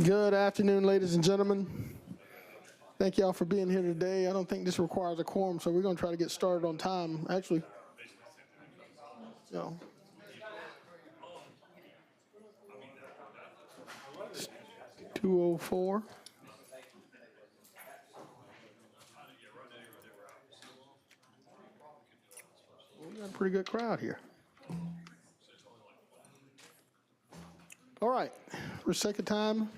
Good afternoon, ladies and gentlemen. Thank y'all for being here today. I don't think this requires a quorum, so we're going to try to get started on time. Actually, it's 2:04. We got a pretty good crowd here. All right, for the sake of time,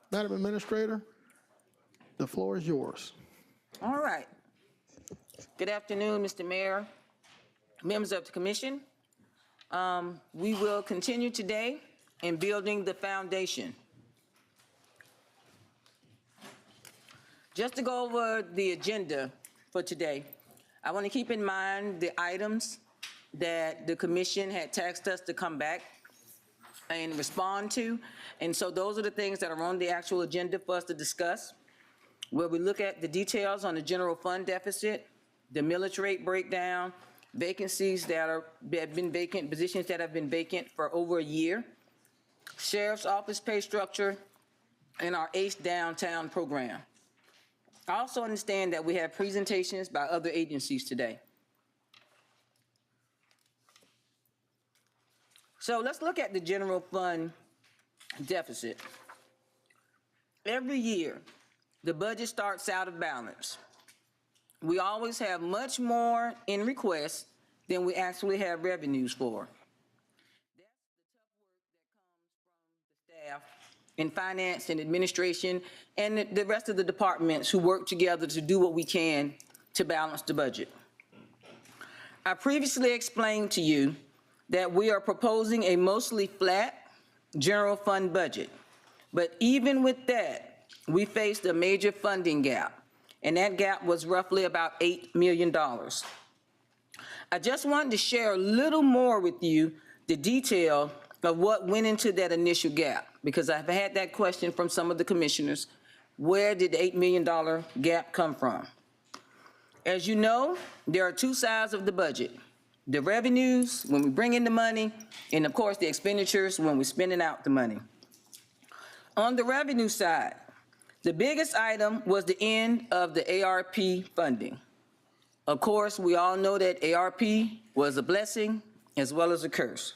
Madam Administrator, the floor is yours. All right. Good afternoon, Mr. Mayor, members of the commission. We will continue today in building the foundation. Just to go over the agenda for today, I want to keep in mind the items that the commission had tasked us to come back and respond to. And so those are the things that are on the actual agenda for us to discuss, where we look at the details on the general fund deficit, the millage rate breakdown, vacancies that have been vacant, positions that have been vacant for over a year, sheriff's office pay structure, and our ACE downtown program. I also understand that we have presentations by other agencies today. So let's look at the general fund deficit. Every year, the budget starts out of balance. We always have much more in requests than we actually have revenues for. That's the tough work that comes from the staff in finance and administration and the rest of the departments who work together to do what we can to balance the budget. I previously explained to you that we are proposing a mostly flat general fund budget. But even with that, we faced a major funding gap, and that gap was roughly about $8 million. I just wanted to share a little more with you the detail of what went into that initial gap, because I've had that question from some of the commissioners. Where did the $8 million gap come from? As you know, there are two sides of the budget. The revenues, when we bring in the money, and of course the expenditures when we're spending out the money. On the revenue side, the biggest item was the end of the ARP funding. Of course, we all know that ARP was a blessing as well as a curse.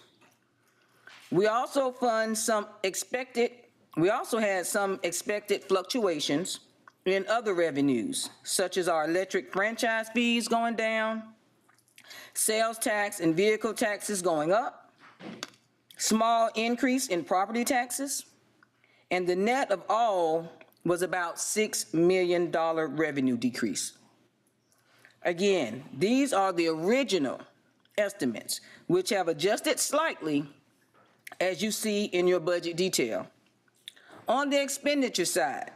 We also had some expected fluctuations in other revenues, such as our electric franchise fees going down, sales tax and vehicle taxes going up, small increase in property taxes, and the net of all was about $6 million revenue decrease. Again, these are the original estimates, which have adjusted slightly as you see in your budget detail. On the expenditure side,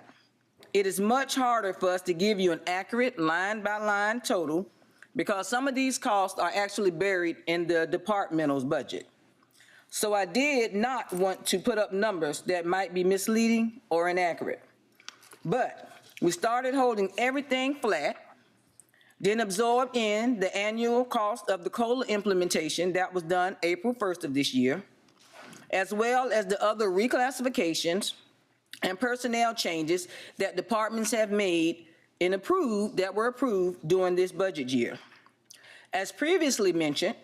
it is much harder for us to give you an accurate line-by-line total because some of these costs are actually buried in the departmental's budget. So I did not want to put up numbers that might be misleading or inaccurate. But we started holding everything flat, then absorbed in the annual cost of the COLA implementation that was done April 1st of this year, as well as the other reclassifications and personnel changes that departments have made and that were approved during this budget year. As previously mentioned,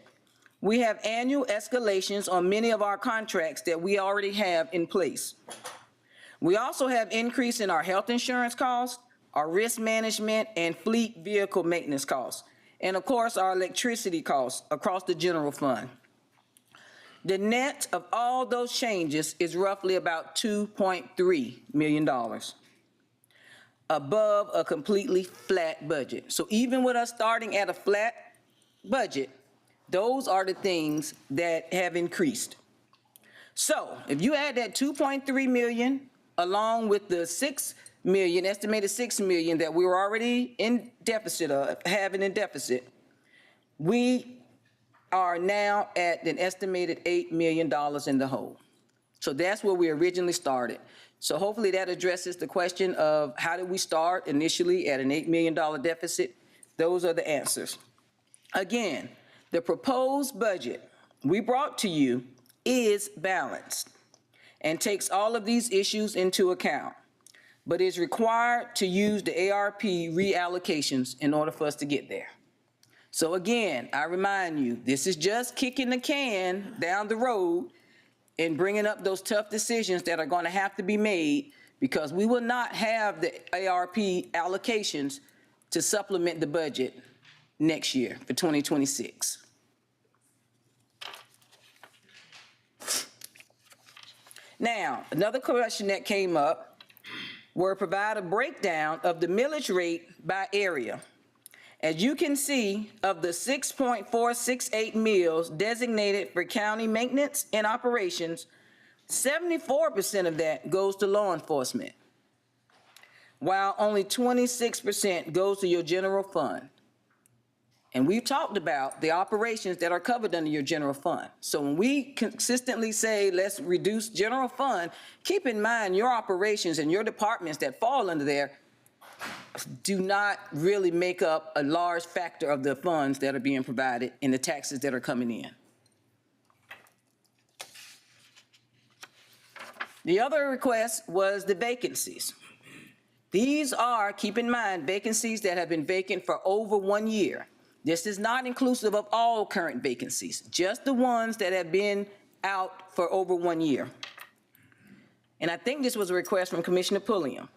we have annual escalations on many of our contracts that we already have in place. We also have increase in our health insurance costs, our risk management and fleet vehicle maintenance costs, and of course our electricity costs across the general fund. The net of all those changes is roughly about $2.3 million. Above a completely flat budget. So even with us starting at a flat budget, those are the things that have increased. So if you add that 2.3 million along with the 6 million, estimated 6 million that we were already in deficit of, having in deficit, we are now at an estimated $8 million in the hole. So that's where we originally started. So hopefully that addresses the question of how did we start initially at an $8 million deficit? Those are the answers. Again, the proposed budget we brought to you is balanced. and takes all of these issues into account, but is required to use the ARP reallocations in order for us to get there. So again, I remind you, this is just kicking the can down the road and bringing up those tough decisions that are going to have to be made, because we will not have the ARP allocations to supplement the budget next year for 2026. Now, another question that came up were provide a breakdown of the millage rate by area. As you can see, of the 6.468 mills designated for county maintenance and operations, 74% of that goes to law enforcement, while only 26% goes to your general fund. And we've talked about the operations that are covered under your general fund. So when we consistently say, let's reduce general fund, keep in mind your operations and your departments that fall under there do not really make up a large factor of the funds that are being provided and the taxes that are coming in. The other request was the vacancies. These are, keep in mind, vacancies that have been vacant for over 1 year. This is not inclusive of all current vacancies, just the ones that have been out for over 1 year. And I think this was a request from Commissioner Pulliam.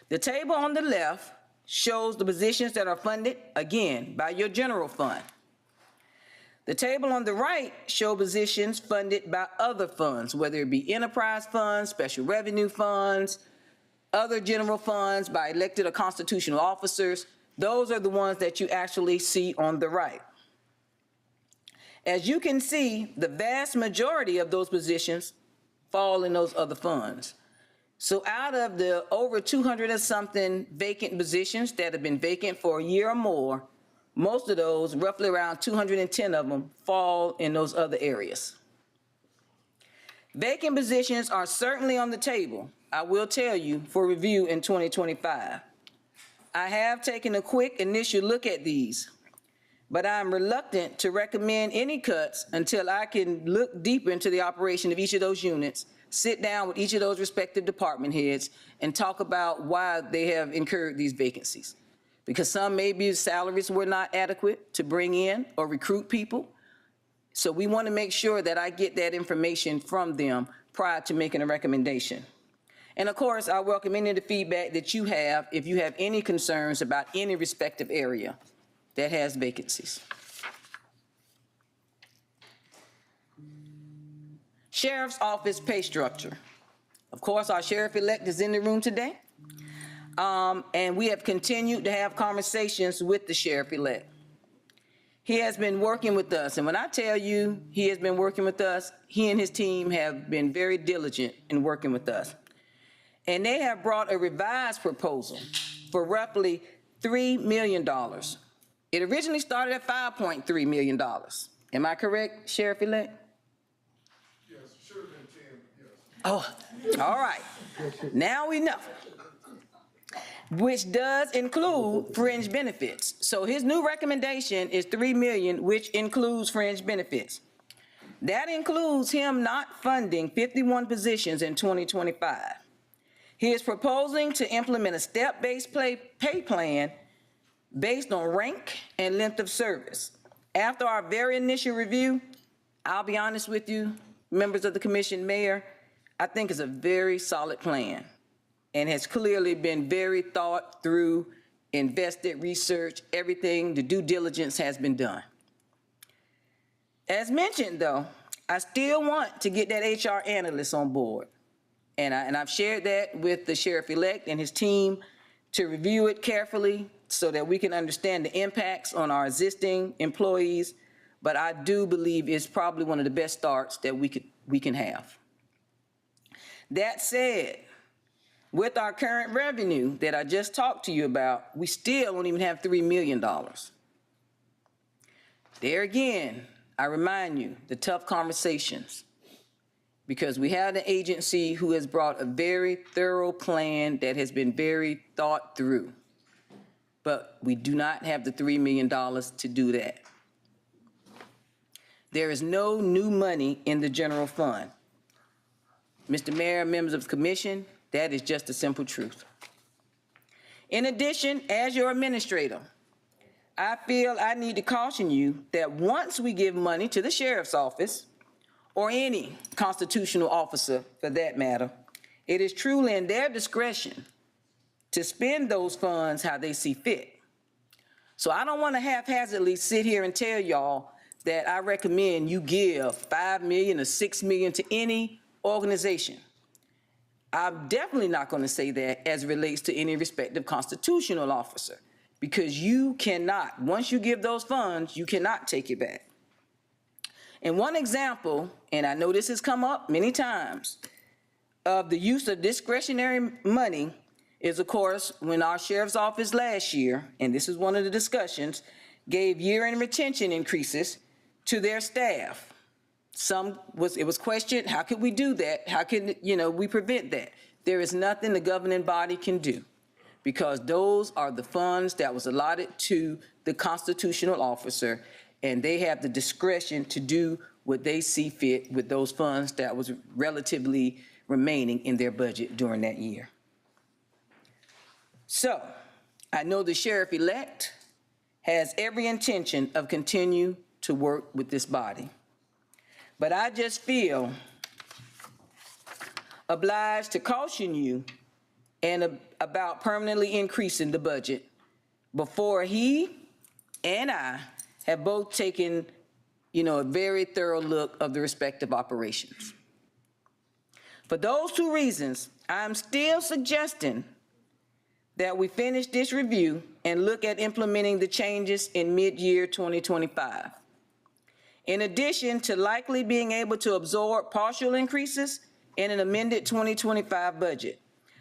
The table on the left shows the positions that are funded, again, by your general fund. The table on the right shows positions funded by other funds, whether it be enterprise funds, special revenue funds, other general funds by elected or constitutional officers. Those are the ones that you actually see on the right. As you can see, the vast majority of those positions fall in those other funds. So out of the over 200 and something vacant positions that have been vacant for a year or more, most of those, roughly around 210 of them, fall in those other areas. Vacant positions are certainly on the table, I will tell you, for review in 2025. I have taken a quick initial look at these, but I'm reluctant to recommend any cuts until I can look deeper into the operation of each of those units, sit down with each of those respective department heads, and talk about why they have incurred these vacancies. Because some maybe salaries were not adequate to bring in or recruit people. So we want to make sure that I get that information from them prior to making a recommendation. And of course, I welcome any of the feedback that you have if you have any concerns about any respective area that has vacancies. Sheriff's Office pay structure. Of course, our sheriff-elect is in the room today. And we have continued to have conversations with the sheriff-elect. He has been working with us, and when I tell you he has been working with us, he and his team have been very diligent in working with us. And they have brought a revised proposal for roughly $3 million. It originally started at $5.3 million. Am I correct, Sheriff-elect? Yes, should have been 10, yes. Oh, all right. Now we know. Which does include fringe benefits. So his new recommendation is $3 million, which includes fringe benefits. That includes him not funding 51 positions in 2025. He is proposing to implement a step-based pay plan based on rank and length of service. After our very initial review, I'll be honest with you, members of the commission, mayor, I think it's a very solid plan and has clearly been very thought through, invested, researched, everything, the due diligence has been done. As mentioned though, I still want to get that HR analyst on board. And I've shared that with the sheriff-elect and his team to review it carefully so that we can understand the impacts on our existing employees. But I do believe it's probably one of the best starts that we can have. That said, with our current revenue that I just talked to you about, we still don't even have $3 million. There again, I remind you, the tough conversations. Because we have an agency who has brought a very thorough plan that has been very thought through. But we do not have the $3 million to do that. There is no new money in the general fund. Mr. Mayor, members of the commission, that is just the simple truth. In addition, as your administrator, I feel I need to caution you that once we give money to the sheriff's office, or any constitutional officer for that matter, it is truly in their discretion to spend those funds how they see fit. So I don't want to haphazardly sit here and tell y'all that I recommend you give $5 million or $6 million to any organization. I'm definitely not going to say that as it relates to any respective constitutional officer, because you cannot, once you give those funds, you cannot take it back. And one example, and I know this has come up many times, of the use of discretionary money is, of course, when our sheriff's office last year, and this is one of the discussions, gave year-end retention increases to their staff. It was questioned, how could we do that? How can, we prevent that? There is nothing the governing body can do, because those are the funds that was allotted to the constitutional officer, and they have the discretion to do what they see fit with those funds that was relatively remaining in their budget during that year. So, I know the sheriff-elect has every intention of continue to work with this body. But I just feel obliged to caution you about permanently increasing the budget before he and I have both taken, a very thorough look of the respective operations. For those two reasons, I'm still suggesting that we finish this review and look at implementing the changes in mid-year 2025. In addition to likely being able to absorb partial increases in an amended 2025 budget,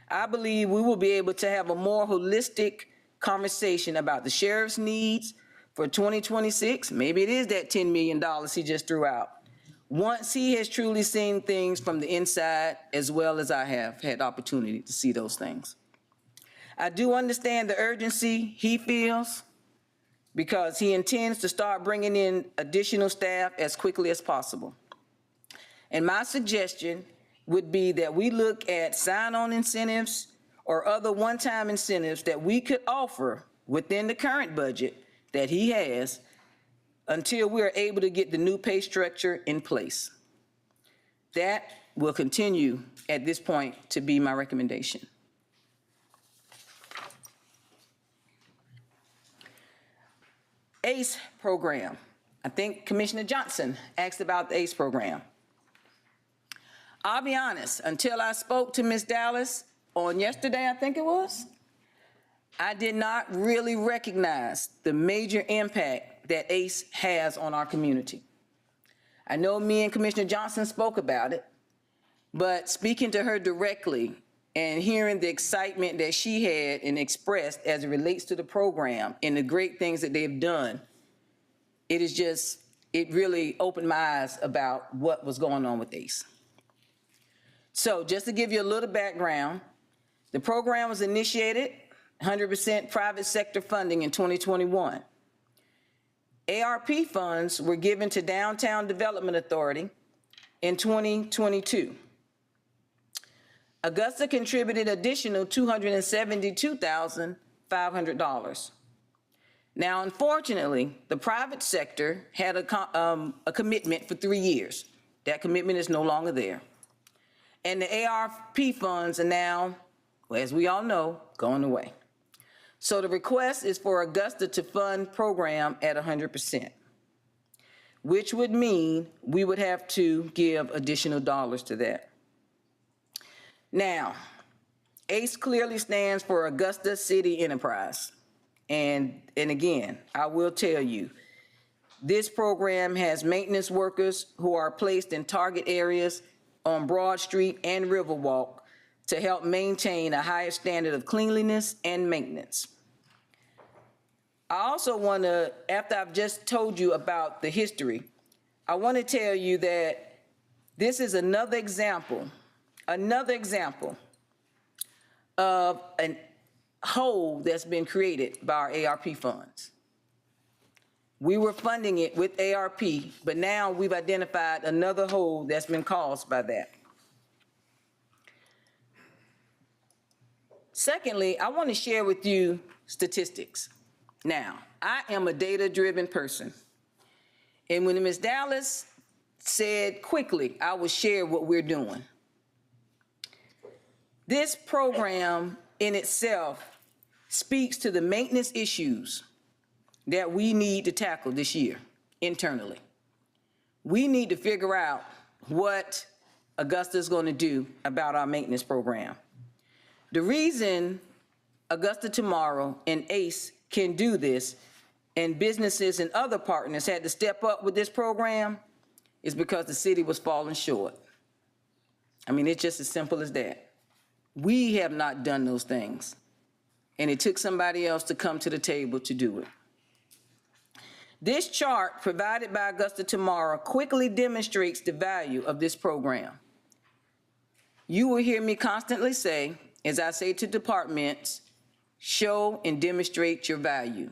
I believe we will be able to have a more holistic conversation about the sheriff's needs for 2026. Maybe it is that $10 million he just threw out, once he has truly seen things from the inside, as well as I have had opportunity to see those things. I do understand the urgency he feels, because he intends to start bringing in additional staff as quickly as possible. And my suggestion would be that we look at sign-on incentives or other one-time incentives that we could offer within the current budget that he has until we are able to get the new pay structure in place. That will continue at this point to be my recommendation. ACE program. I think Commissioner Johnson asked about the ACE program. I'll be honest, until I spoke to Ms. Dallas on yesterday, I think it was, I did not really recognize the major impact that ACE has on our community. I know me and Commissioner Johnson spoke about it, but speaking to her directly and hearing the excitement that she had and expressed as it relates to the program and the great things that they've done, it really opened my eyes about what was going on with ACE. So just to give you a little background, the program was initiated 100% private sector funding in 2021. ARP funds were given to Downtown Development Authority in 2022. Augusta contributed additional $272,500. Now, unfortunately, the private sector had a commitment for 3 years. That commitment is no longer there. And the ARP funds are now, as we all know, going away. So the request is for Augusta to fund program at 100%, which would mean we would have to give additional dollars to that. Now, ACE clearly stands for Augusta City Enterprise. And again, I will tell you, this program has maintenance workers who are placed in target areas on Broad Street and Riverwalk to help maintain a higher standard of cleanliness and maintenance. I also want to, after I've just told you about the history, I want to tell you that this is another example of a hole that's been created by our ARP funds. We were funding it with ARP, but now we've identified another hole that's been caused by that. Secondly, I want to share with you statistics. Now, I am a data-driven person. And when Ms. Dallas said quickly, I will share what we're doing. This program in itself speaks to the maintenance issues that we need to tackle this year internally. We need to figure out what Augusta is going to do about our maintenance program. The reason Augusta Tomorrow and ACE can do this, and businesses and other partners had to step up with this program, is because the city was falling short. I mean, it's just as simple as that. We have not done those things, and it took somebody else to come to the table to do it. This chart provided by Augusta Tomorrow quickly demonstrates the value of this program. You will hear me constantly say, as I say to departments, show and demonstrate your value.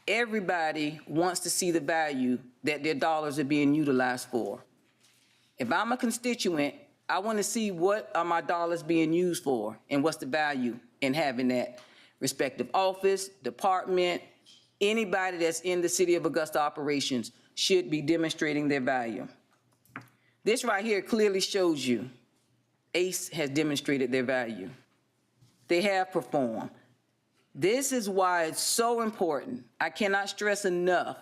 Everybody wants to see the value that their dollars are being utilized for. If I'm a constituent, I want to see what are my dollars being used for and what's the value in having that respective office, department, anybody that's in the City of Augusta operations should be demonstrating their value. This right here clearly shows you ACE has demonstrated their value. They have performed. This is why it's so important. I cannot stress enough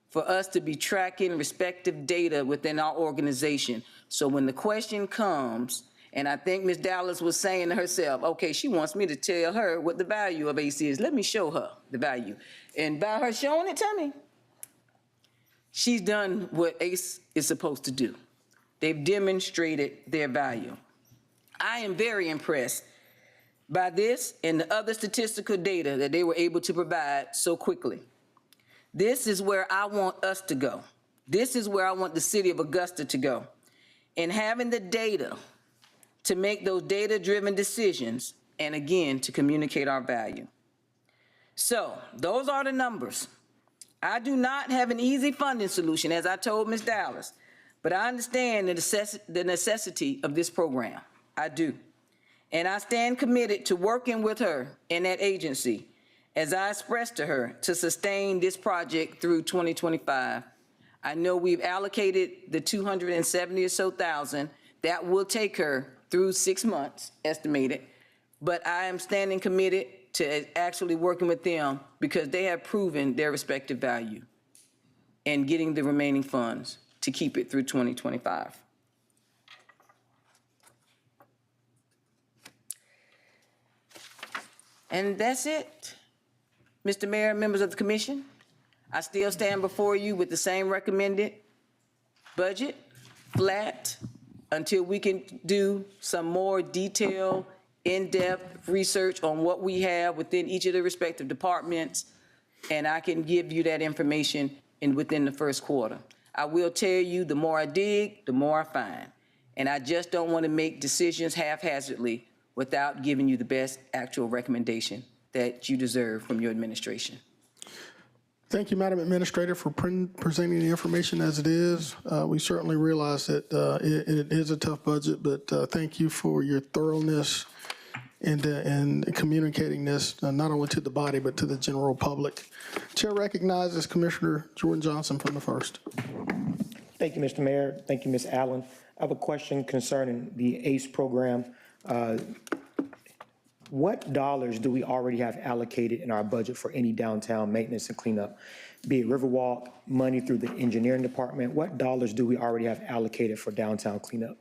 for us to be tracking respective data within our organization. So when the question comes, and I think Ms. Dallas was saying to herself, okay, she wants me to tell her what the value of ACE is. Let me show her the value. And by her showing it to me, she's done what ACE is supposed to do. They've demonstrated their value. I am very impressed by this and the other statistical data that they were able to provide so quickly. This is where I want us to go. This is where I want the City of Augusta to go. And having the data to make those data-driven decisions, and again, to communicate our value. So those are the numbers. I do not have an easy funding solution, as I told Ms. Dallas, but I understand the necessity of this program. I do. And I stand committed to working with her and that agency, as I expressed to her, to sustain this project through 2025. I know we've allocated the 270 or so thousand. That will take her through 6 months, estimated. But I am standing committed to actually working with them because they have proven their respective value and getting the remaining funds to keep it through 2025. And that's it. Mr. Mayor, members of the commission, I still stand before you with the same recommended budget, flat, until we can do some more detailed, in-depth research on what we have within each of the respective departments, and I can give you that information within the first quarter. I will tell you, the more I dig, the more I find. And I just don't want to make decisions haphazardly without giving you the best actual recommendation that you deserve from your administration. Thank you, Madam Administrator, for presenting the information as it is. We certainly realize that it is a tough budget, but thank you for your thoroughness and communicating this not only to the body, but to the general public. Chair recognizes Commissioner Jordan Johnson from the first. Thank you, Mr. Mayor. Thank you, Ms. Allen. I have a question concerning the ACE program. What dollars do we already have allocated in our budget for any downtown maintenance and cleanup? Be it Riverwalk, money through the engineering department, what dollars do we already have allocated for downtown cleanup?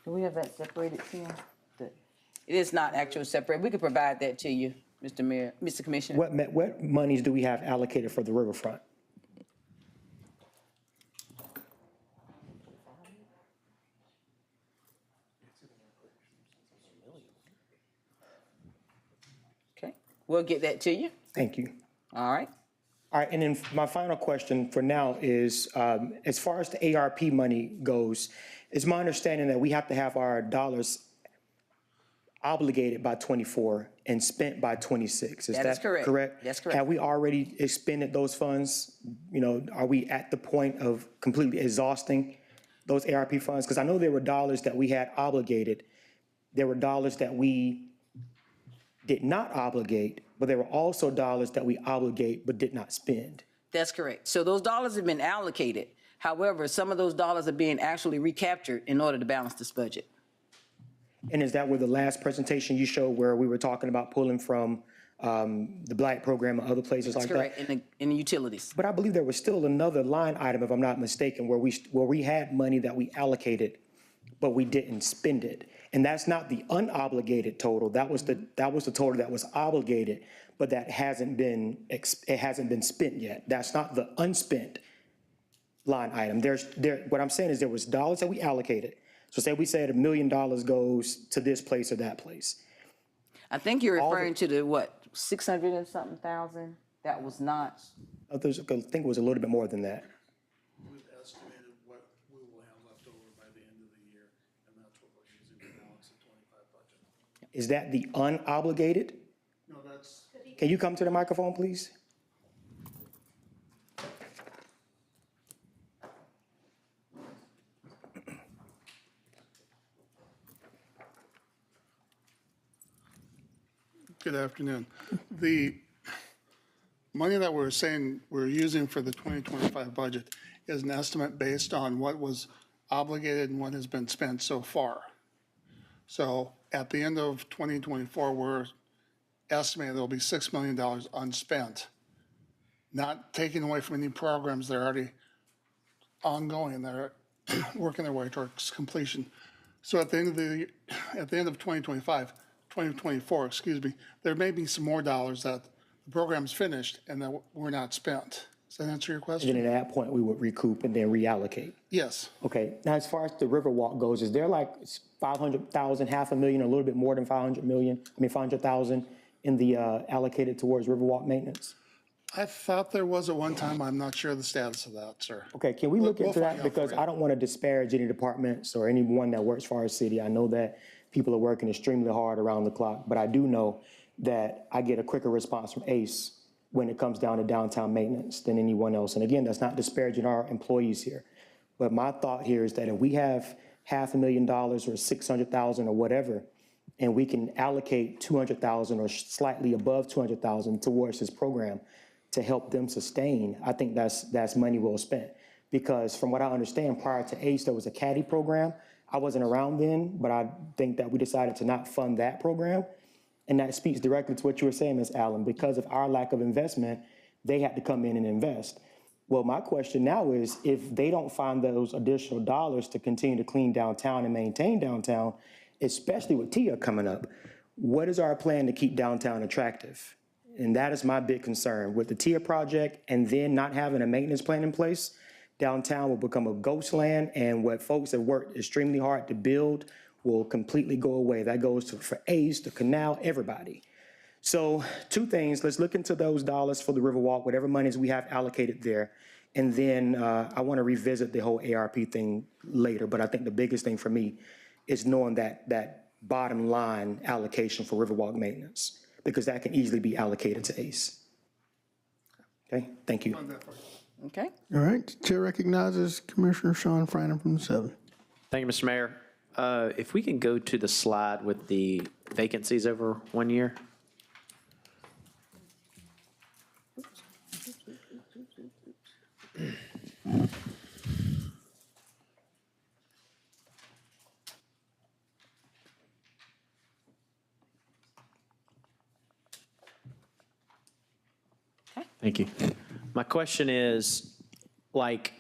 Do we have that separated, Tim? It is not actually separate. We could provide that to you, Mr. Mayor, Mr. Commissioner. What monies do we have allocated for the riverfront? Okay, we'll get that to you. Thank you. All right. All right, and then my final question for now is, as far as the ARP money goes, it's my understanding that we have to have our dollars obligated by 24 and spent by 26. Is that correct? That's correct. Have we already expended those funds? You know, are we at the point of completely exhausting those ARP funds? Because I know there were dollars that we had obligated. There were dollars that we did not obligate, but there were also dollars that we obligate but did not spend. That's correct. So those dollars have been allocated. However, some of those dollars are being actually recaptured in order to balance this budget. And is that where the last presentation you showed where we were talking about pulling from the Black program and other places like That's that? correct, in the utilities. But I believe there was still another line item, if I'm not mistaken, where we had money that we allocated, but we didn't spend it. And that's not the unobligated total. That was the total that was obligated, but that hasn't been spent yet. That's not the unspent line item. What I'm saying is there was dollars that we allocated. So say we said $1 million goes to this place or that place. I think you're referring to the, what, 600 and something thousand? That was not, I think it was a little bit more than that. We've estimated what we will have left over by the end of the year, and that's what we're using to balance the 25 budget. Is that the unobligated? No, that's, Can you come to the microphone, please? good afternoon. The money that we're saying we're using for the 2025 budget is an estimate based on what was obligated and what has been spent so far. So at the end of 2024, we're estimating there'll be $6 million unspent, not taking away from any programs that are already ongoing, that are working their way towards completion. So at the end of 2024, excuse me, there may be some more dollars that the program's finished and that were not spent. Does that answer your And question? then at that point, we would recoup and then reallocate. Yes. Okay, now as far as the Riverwalk goes, is there like 500,000, half a million, a little bit more than 500,000 in the allocated towards Riverwalk maintenance? I thought there was at one time. I'm not sure the status of that, sir. Okay, can we look We'll into find that? out for Because you. I don't want to disparage any departments or anyone that works for our city. I know that people are working extremely hard around the clock, but I do know that I get a quicker response from ACE when it comes down to downtown maintenance than anyone else. And again, that's not disparaging our employees here. But my thought here is that if we have $500,000 or 600,000 or whatever, and we can allocate 200,000 or slightly above 200,000 towards this program to help them sustain, I think that's money well spent. Because from what I understand, prior to ACE, there was a caddy program. I wasn't around then, but I think that we decided to not fund that program. And that speaks directly to what you were saying, Ms. Allen. Because of our lack of investment, they had to come in and invest. Well, my question now is, if they don't find those additional dollars to continue to clean downtown and maintain downtown, especially with TIA coming up, what is our plan to keep downtown attractive? And that is my big concern. With the TIA project and then not having a maintenance plan in place, downtown will become a ghost land, and what folks have worked extremely hard to build will completely go away. That goes for ACE, the canal, everybody. So two things, let's look into those dollars for the Riverwalk, whatever monies we have allocated there. And then I want to revisit the whole ARP thing later, but I think the biggest thing for me is knowing that bottom line allocation for Riverwalk maintenance, because that can easily be allocated to ACE. Okay, thank you. okay? All right, Chair recognizes Commissioner Sean Frannon from the 7th. Thank you, Mr. Mayor. If we can go to the slide with the vacancies over 1 year. Thank you. My question is, like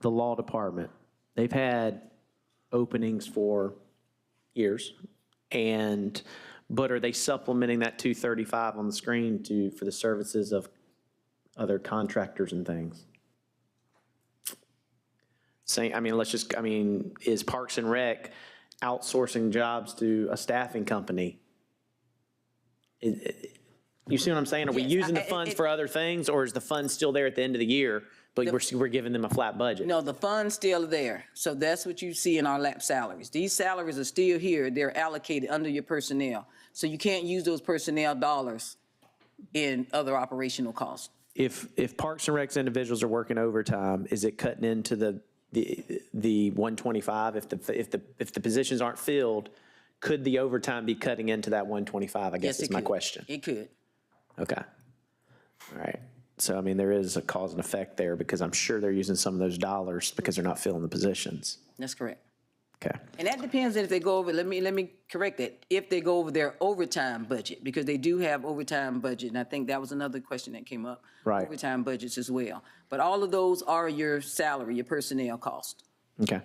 the law department, they've had openings for years, but are they supplementing that 235 on the screen for the services of other contractors and things? Saying, is Parks and Rec outsourcing jobs to a staffing company? You see what I'm saying? Are we Yes, using the funds for other things, or is the fund still there at the end of the year, but we're giving them a flat budget? No, the fund's still there. So that's what you see in our lap salaries. These salaries are still here. They're allocated under your personnel. So you can't use those personnel dollars in other operational costs. If Parks and Rec's individuals are working overtime, is it cutting into the 125? If the positions aren't filled, could the overtime be cutting into that 125, I guess Yes, is it my could. question. It could. Okay. All right. So, I mean, there is a cause and effect there because I'm sure they're using some of those dollars because they're not filling the positions. That's correct. Okay. And that depends if they go over, let me correct that, if they go over their overtime budget, because they do have overtime budget, and I think that was another question that came up. Right. Overtime budgets as well. But all of those are your salary, your personnel cost. Okay.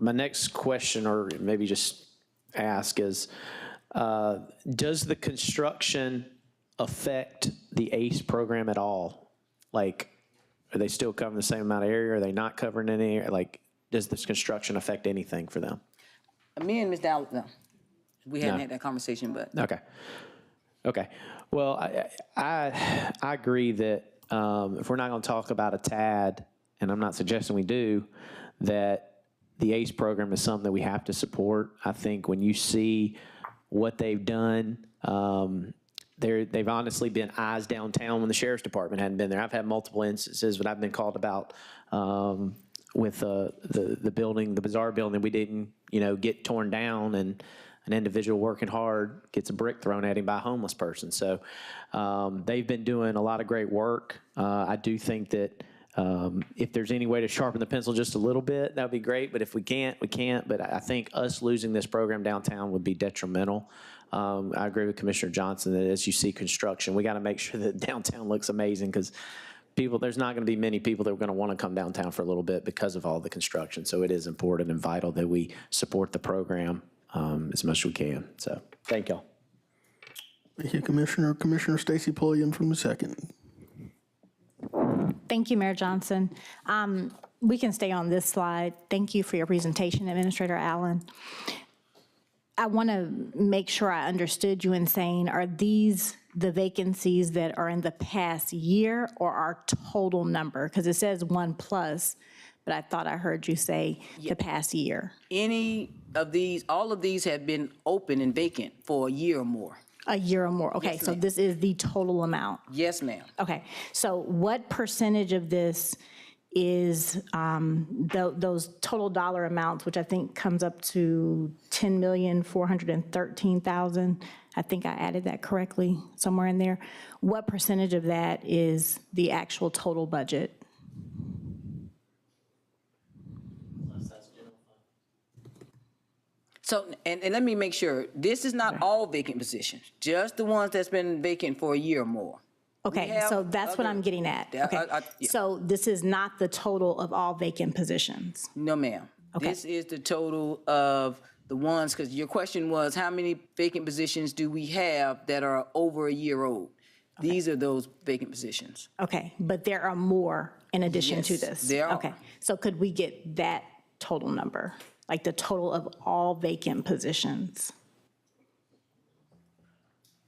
My next question, or maybe just ask, is does the construction affect the ACE program at all? Like, are they still covering the same amount of area? Are they not covering any? Like, does this construction affect anything for them? Me and Ms. Dowd, no, we hadn't No. had that conversation, but Okay. Okay. Well, I agree that if we're not going to talk about a TAD, and I'm not suggesting we do, that the ACE program is something that we have to support. I think when you see what they've done, they've honestly been eyes downtown when the sheriff's department hadn't been there. I've had multiple instances when I've been called about with the building, the Bazaar building, we didn't, get torn down, and an individual working hard gets a brick thrown at him by a homeless person. So they've been doing a lot of great work. I do think that if there's any way to sharpen the pencil just a little bit, that would be great. But if we can't, we can't. But I think us losing this program downtown would be detrimental. I agree with Commissioner Johnson that as you see construction, we got to make sure that downtown looks amazing, because there's not going to be many people that are going to want to come downtown for a little bit because of all the construction. So it is important and vital that we support the program as much as we can. So thank y'all. Thank you, Commissioner. Commissioner Stacy Pulliam from the second. Thank you, Mayor Johnson. We can stay on this slide. Thank you for your presentation, Administrator Allen. I want to make sure I understood you in saying, are these the vacancies that are in the past year or our total number? Because it says 1+, but I thought I heard you say the past year. all of these have been open and vacant for a year or more. A year or more. Okay, Yes, so ma'am. this is the total amount. Yes, ma'am. Okay, so what percentage of this is those total dollar amounts, which I think comes up to $10,413,000? I think I added that correctly somewhere in there. What percentage of that is the actual total budget? So, and let me make sure, this is not all vacant positions, just the ones that's been vacant for a year or more. Okay, have so that's what other- I'm getting at. Yeah, Okay, yeah. so this is not the total of all vacant positions? No, ma'am. Okay. This is the total of the ones, because your question was, how many vacant positions do we have that are over a year old? These are those vacant positions. Okay, but there are more in addition to Yes, this? there are. Okay, so could we get that total number? Like the total of all vacant positions?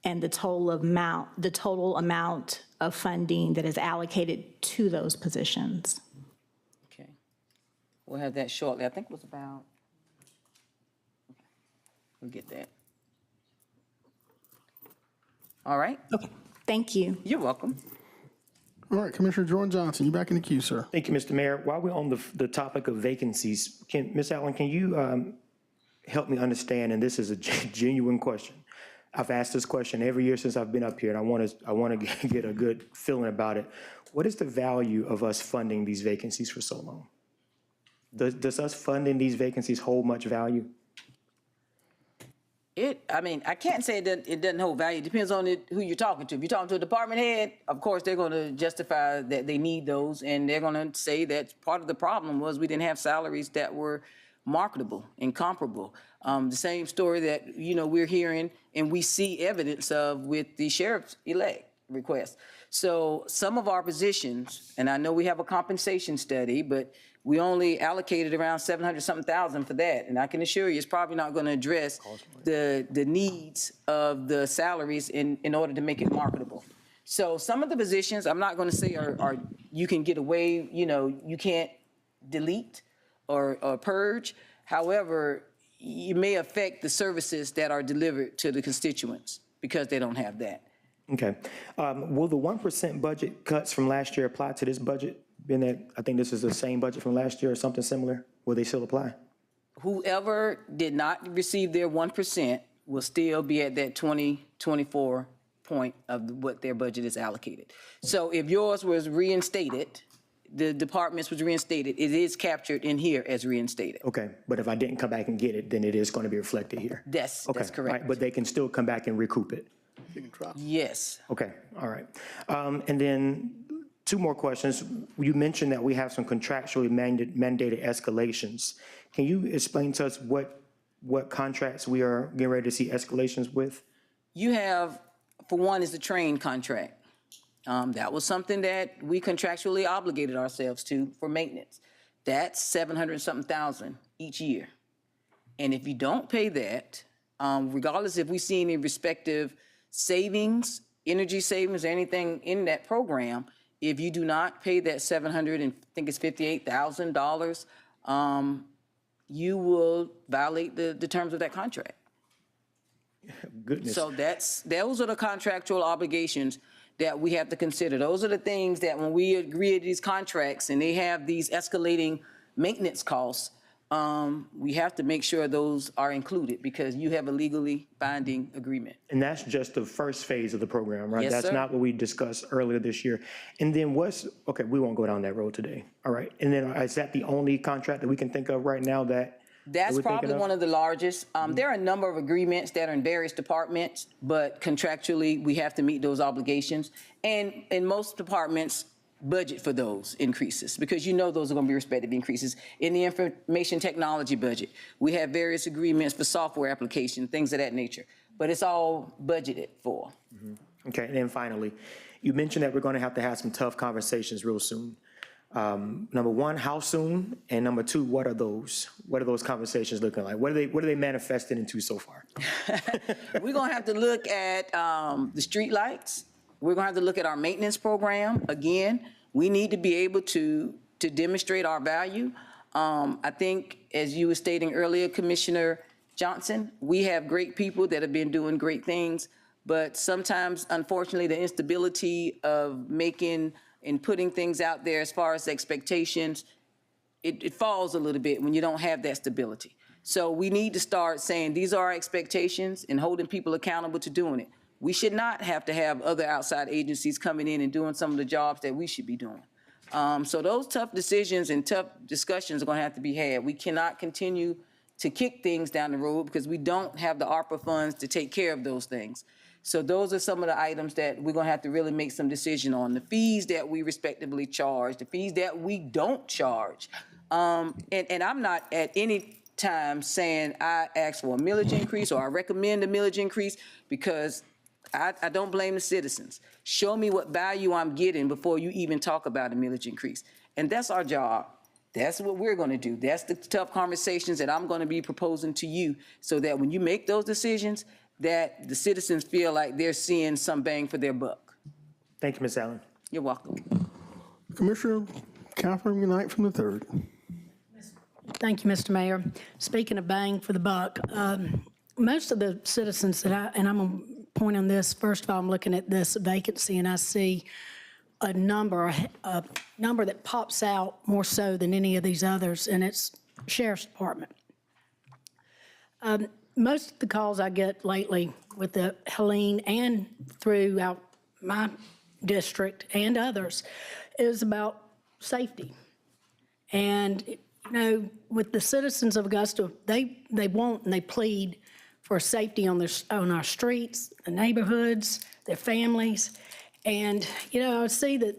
And the total amount of funding that is allocated to those positions? Okay. We'll have that shortly. I think it was about, we'll get that. All right. Okay, thank you. You're welcome. All right, Commissioner Jordan Johnson, you back in the queue, sir. Thank you, Mr. Mayor. While we're on the topic of vacancies, Ms. Allen, can you help me understand, and this is a genuine question. I've asked this question every year since I've been up here, and I want to get a good feeling about it. What is the value of us funding these vacancies for so long? Does us funding these vacancies hold much value? I can't say that it doesn't hold value. It depends on who you're talking to. If you're talking to a department head, of course, they're going to justify that they need those, and they're going to say that part of the problem was we didn't have salaries that were marketable and comparable. The same story that, we're hearing and we see evidence of with the sheriff's-elect request. So some of our positions, and I know we have a compensation study, but we only allocated around 700-something thousand for that. And I can assure you, it's probably not going to address the needs of the salaries in order to make it marketable. So some of the positions, I'm not going to say are you can get away, you can't delete or purge. However, you may affect the services that are delivered to the constituents because they don't have that. Okay. Will the 1% budget cuts from last year apply to this budget? Being that I think this is the same budget from last year or something similar, will they still apply? whoever did not receive their 1% will still be at that 2024 point of what their budget is allocated. So if yours was reinstated, the departments was reinstated, it is captured in here as reinstated. Okay, but if I didn't come back and get it, then it is going to be reflected here? That's Okay, all right, correct. but they can still come back and recoup it? Yes. Okay, all right. And then two more questions. You mentioned that we have some contractually mandated escalations. Can you explain to us what contracts we are getting ready to see escalations with? You have, for one, is the train contract. That was something that we contractually obligated ourselves to for maintenance. That's 700-something thousand each year. And if you don't pay that, regardless if we see any respective savings, energy savings, or anything in that program, if you do not pay that $758,000, you will violate the terms of that contract. Goodness. So those are the contractual obligations that we have to consider. Those are the things that when we agree to these contracts and they have these escalating maintenance costs, we have to make sure those are included because you have a legally binding agreement. And that's just the first phase of the program, right? Yes, That's sir. not what we discussed earlier this year. And then okay, we won't go down that road today. All right. And then is that the only contract that we can think of right now that That's we're thinking probably of? one of the largest. There are a number of agreements that are in various departments, but contractually, we have to meet those obligations. And in most departments, budget for those increases because those are going to be respective increases. In the information technology budget, we have various agreements for software application, things of that nature, but it's all budgeted for. Okay, and then finally, you mentioned that we're going to have some tough conversations real soon. Number one, how soon? And number two, what are those? What are those conversations looking like? What are they manifested into so far? We're going to have to look at the street lights. We're going to have to look at our maintenance program. Again, we need to be able to demonstrate our value. I think, as you were stating earlier, Commissioner Johnson, we have great people that have been doing great things, but sometimes, unfortunately, the instability of making and putting things out there as far as expectations, it falls a little bit when you don't have that stability. So we need to start saying these are our expectations and holding people accountable to doing it. We should not have to have other outside agencies coming in and doing some of the jobs that we should be doing. So those tough decisions and tough discussions are going to have to be had. We cannot continue to kick things down the road because we don't have the ARPA funds to take care of those things. So those are some of the items that we're going to have to really make some decision on. The fees that we respectively charge, the fees that we don't charge. And I'm not at any time saying I ask for a millage increase or I recommend a millage increase because I don't blame the citizens. Show me what value I'm getting before you even talk about a millage increase. And that's our job. That's what we're going to do. That's the tough conversations that I'm going to be proposing to you so that when you make those decisions, that the citizens feel like they're seeing some bang for their buck. Thank you, Ms. Allen. You're welcome. Commissioner Catherine Unite from the 3rd. Thank you, Mr. Mayor. Speaking of bang for the buck, most of the citizens and I'm going to point on this, first of all, I'm looking at this vacancy and I see a number that pops out more so than any of these others, and it's Sheriff's Department. Most of the calls I get lately with the Helene and throughout my district and others is about safety. And, with the citizens of Augusta, they want and they plead for safety on our streets, the neighborhoods, their families. And, I see that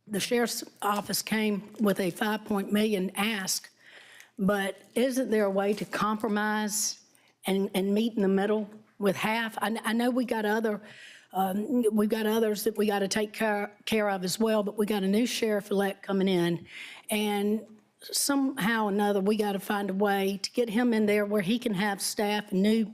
the sheriff's office came with a $5 million ask, but isn't there a way to compromise and meet in the middle with half? I know we've got others that we got to take care of as well, but we got a new sheriff-elect coming in, and somehow or another, we got to find a way to get him in there where he can have staff and new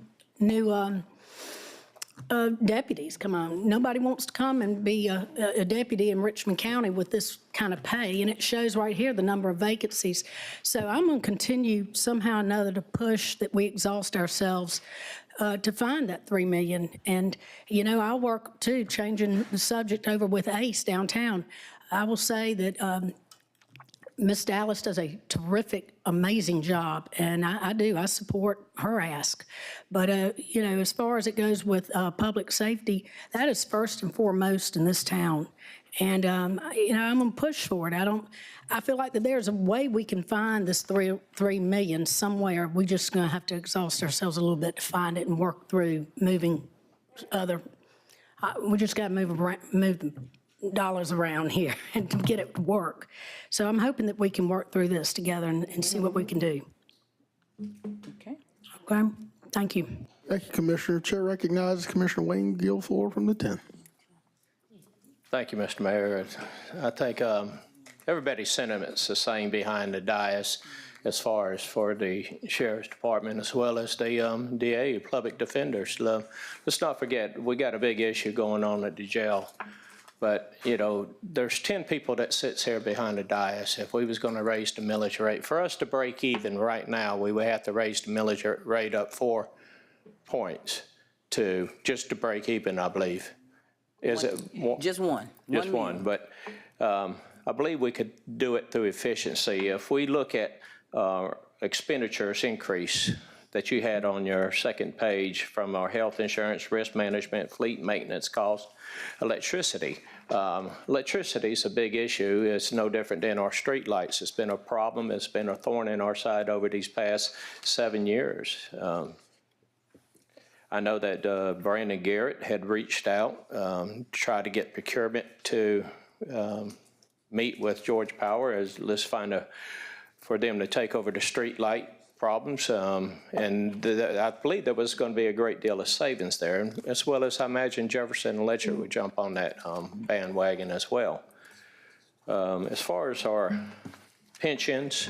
deputies. Come on, nobody wants to come and be a deputy in Richmond County with this kind of pay, and it shows right here the number of vacancies. So I'm going to continue somehow or another to push that we exhaust ourselves to find that $3 million. And I'll work too, changing the subject over with ACE downtown. I will say that Miss Dallas does a terrific, amazing job, and I support her ask. But, as far as it goes with public safety, that is first and foremost in this town. And, I'm going to push for it. I feel like that there's a way we can find this $3 million somewhere. We're just going to have to exhaust ourselves a little bit to find it and work through moving we just got to move the dollars around here and to get it to work. So I'm hoping that we can work through this together and see what we can do. Okay. Okay, thank you. Thank you, Commissioner. Chair recognizes Commissioner Wayne Guilfoyle from the 10th. Thank you, Mr. Mayor. I think everybody's sentiments the same behind the dais as far as for the Sheriff's Department as well as the DA, public defenders. Let's not forget, we got a big issue going on at the jail. But, there's 10 people that sits here behind the dais. If we was going to raise the millage rate, for us to break even right now, we would have to raise the millage rate up 4 points just to break even, I believe. Is it one? Just one. Just one, but I believe we could do it through efficiency. If we look at expenditures increase that you had on your second page from our health insurance, risk management, fleet maintenance costs, electricity. Electricity is a big issue. It's no different than our street lights. It's been a problem. It's been a thorn in our side over these past 7 years. I know that Brandon Garrett had reached out to try to get procurement to meet with George Power for them to take over the street light problems. And I believe there was going to be a great deal of savings there, as well as I imagine Jefferson Electric would jump on that bandwagon as well. As far as our pensions,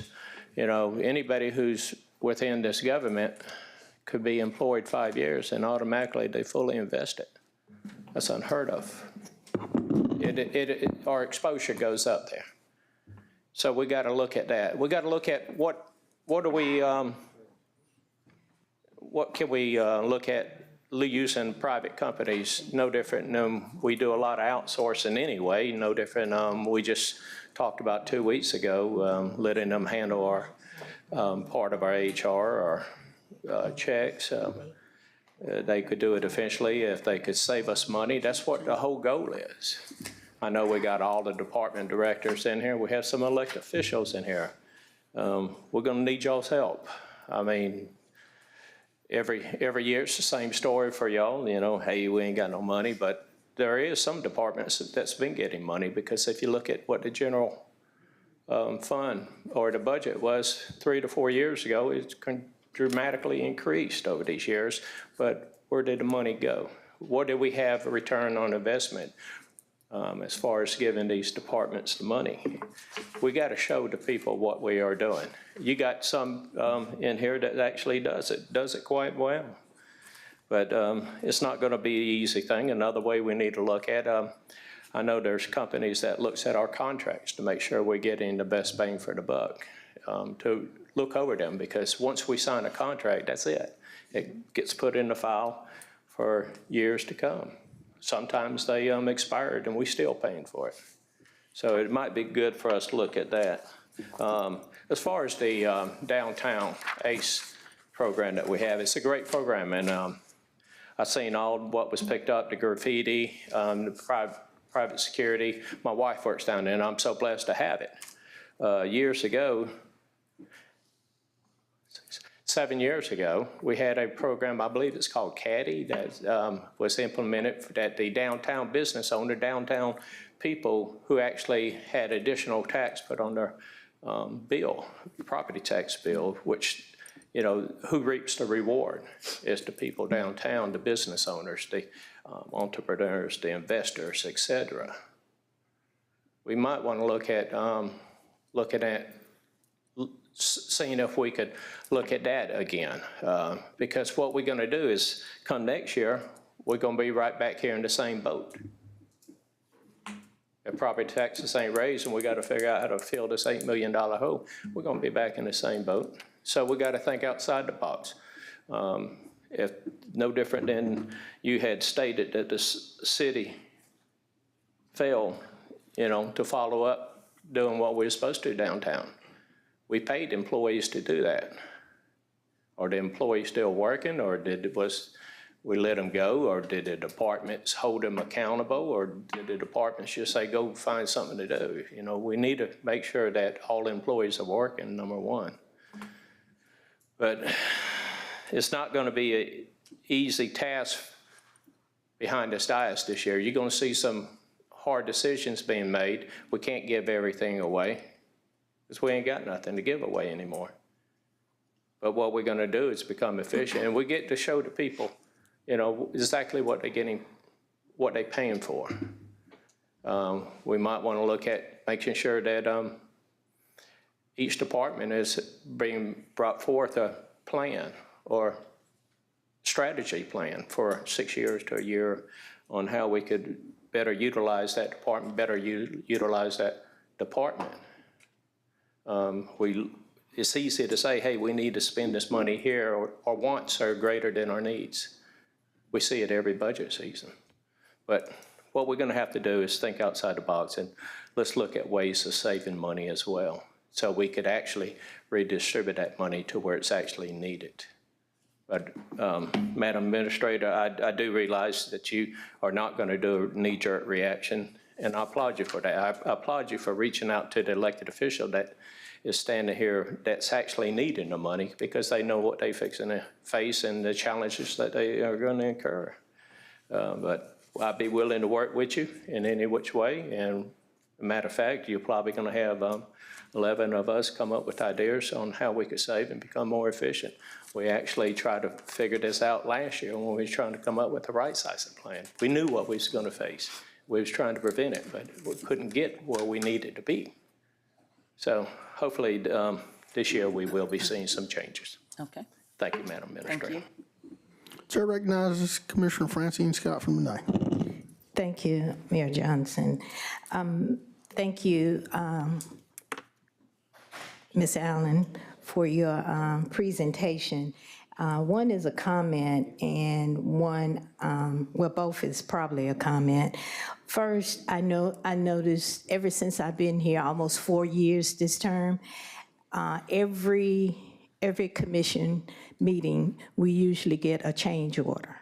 anybody who's within this government could be employed 5 years and automatically they fully invest it. That's unheard of. Our exposure goes up there. So we got to look at that. We got to look at what can we look at using private companies, no different. We do a lot of outsourcing anyway, no different. We just talked about 2 weeks ago, letting them handle our part of our HR or checks. They could do it efficiently if they could save us money. That's what the whole goal is. I know we got all the department directors in here. We have some elected officials in here. We're going to need y'all's help. I mean, every year it's the same story for y'all. Hey, we ain't got no money, but there is some departments that's been getting money, because if you look at what the general fund or the budget was 3 to 4 years ago, it's dramatically increased over these years. But where did the money go? What did we have a return on investment? As far as giving these departments the money, we got to show the people what we are doing. You got some in here that actually does it quite well, but it's not going to be an easy thing. Another way we need to look at, I know there's companies that looks at our contracts to make sure we're getting the best bang for the buck, to look over them, because once we sign a contract, that's it. It gets put in the file for years to come. Sometimes they expired and we still paying for it. So it might be good for us to look at that. As far as the downtown ACE program that we have, it's a great program. And I've seen all what was picked up, the graffiti, the private security. My wife works down there and I'm so blessed to have it. Years ago, 7 years ago, we had a program, I believe it's called Caddy, that was implemented that the downtown business owner, downtown people who actually had additional tax put on their bill, property tax bill, which, who reaps the reward is the people downtown, the business owners, the entrepreneurs, the investors, et cetera. We might want to look at seeing if we could look at that again, because what we're going to do is come next year, we're going to be right back here in the same boat. If property taxes ain't raised and we got to figure out how to fill this $8 million hole, we're going to be back in the same boat. So we got to think outside the box. If no different than you had stated that the city failed, to follow up doing what we were supposed to downtown. We paid employees to do that. Are the employees still working, or we let them go, or did the departments hold them accountable, or did the departments just say, go find something to do? You know, we need to make sure that all employees are working, number one. But it's not going to be an easy task behind this dais this year. You're going to see some hard decisions being made. We can't give everything away because we ain't got nothing to give away anymore. But what we're going to do is become efficient, and we get to show the people, you know, exactly what they're getting, what they're paying for. We might want to look at making sure that each department is being brought forth a plan or strategy plan for 6 years to a year on how we could better utilize that department, better utilize that department. It's easy to say, hey, we need to spend this money here, or wants are greater than our needs. We see it every budget season. But what we're going to have to do is think outside the box, and let's look at ways of saving money as well, so we could actually redistribute that money to where it's actually needed. But, Madam Administrator, I do realize that you are not going to do a knee-jerk reaction, and I applaud you for that. I applaud you for reaching out to the elected official that is standing here that's actually needing the money, because they know what they're fixing to face and the challenges that they are going to incur. But I'd be willing to work with you in any which way. And as a matter of fact, you're probably going to have 11 of us come up with ideas on how we could save and become more efficient. We actually tried to figure this out last year when we were trying to come up with the right sizing plan. We knew what we was going to face. We was trying to prevent it, but we couldn't get where we needed to be. So hopefully this year we will be seeing some changes. Okay, Thank you, Madam Administrator. thank you. Chair recognizes Commissioner Francine Scott from the Nye. Thank you, Mayor Johnson. Thank you, Ms. Allen, for your presentation. One is a comment, and one, well, both is probably a comment. First, I noticed ever since I've been here, almost 4 years this term, every commission meeting, we usually get a change order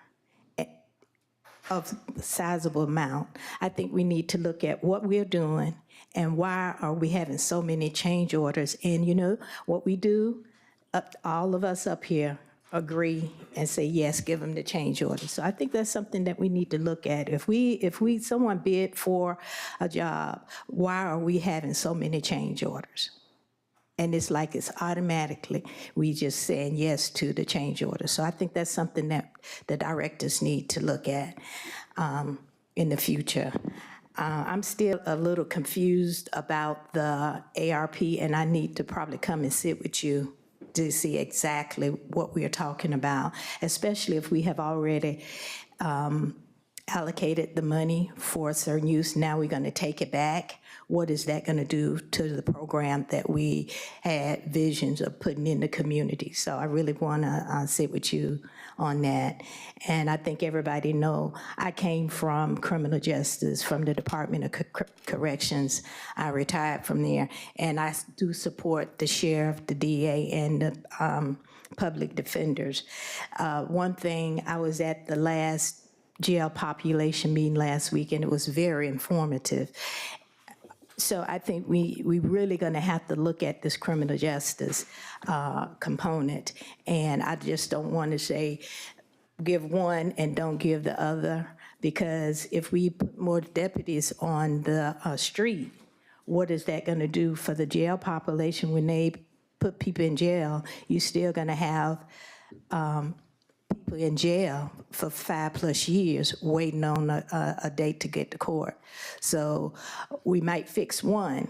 of a sizable amount. I think we need to look at what we're doing and why are we having so many change orders. And you know, what we do, all of us up here agree and say, yes, give them the change order. So I think that's something that we need to look at. If someone bid for a job, why are we having so many change orders? And it's like it's automatically, we just saying yes to the change order. So I think that's something that the directors need to look at in the future. I'm still a little confused about the ARP, and I need to probably come and sit with you to see exactly what we're talking about, especially if we have already allocated the money for a certain use. Now we're going to take it back. What is that going to do to the program that we had visions of putting in the community? So I really want to sit with you on that. And I think everybody know I came from criminal justice, from the Department of Corrections. I retired from there. And I do support the sheriff, the DA, and the public defenders. One thing, I was at the last jail population meeting last week, and it was very informative. So I think we really going to have to look at this criminal justice component. And I just don't want to say give one and don't give the other, because if we put more deputies on the street, what is that going to do for the jail population? When they put people in jail, you're still going to have people in jail for 5+ years waiting on a date to get to court. So we might fix one,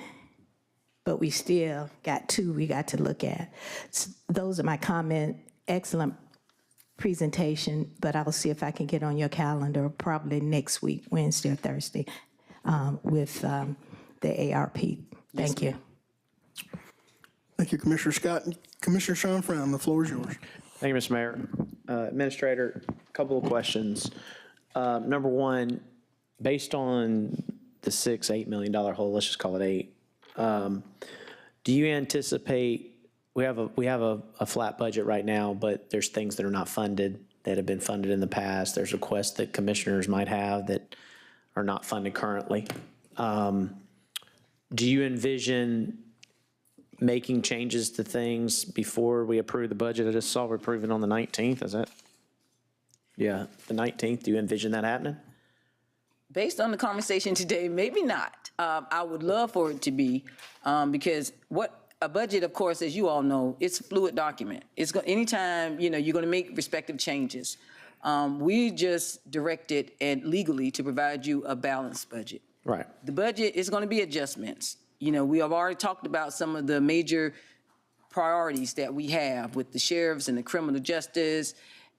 but we still got two we got to look at. So those are my comments. Excellent presentation, but I'll see if I can get on your calendar probably next week, Wednesday or Thursday, with the ARP. Thank you. Thank you, Commissioner Scott. Commissioner Sean Frown, the floor is yours. Thank you, Mr. Mayor. Administrator, a couple of questions. Number one, based on the $8 million hole, let's just call it 8, Do you anticipate, we have a flat budget right now, but there's things that are not funded, that have been funded in the past. There's requests that commissioners might have that are not funded currently. Do you envision making changes to things before we approve the budget? I just saw we're approving on the 19th, is that? Yeah, the 19th, do you envision that happening? Based on the conversation today, maybe not. I would love for it to be, because what a budget, of course, as you all know, it's a fluid document. Anytime, you're going to make respective changes. We just directed and legally to provide you a balanced budget. Right. The budget is going to be adjustments. We have already talked about some of the major priorities that we have with the sheriffs and the criminal justice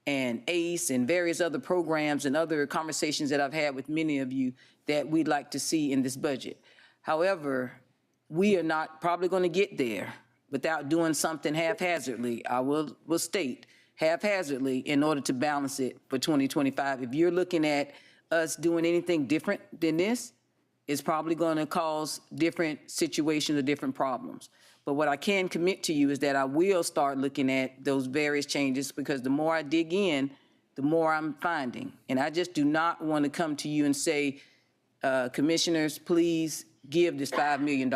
and ACE and various other programs and other conversations that I've had with many of you that we'd like to see in this budget. However, we are not probably going to get there without doing something haphazardly. I will state haphazardly in order to balance it for 2025. If you're looking at us doing anything different than this, it's probably going to cause different situations or different problems. But what I can commit to you is that I will start looking at those various changes, because the more I dig in, the more I'm finding. And I just do not want to come to you and say, commissioners, please give this $5 million.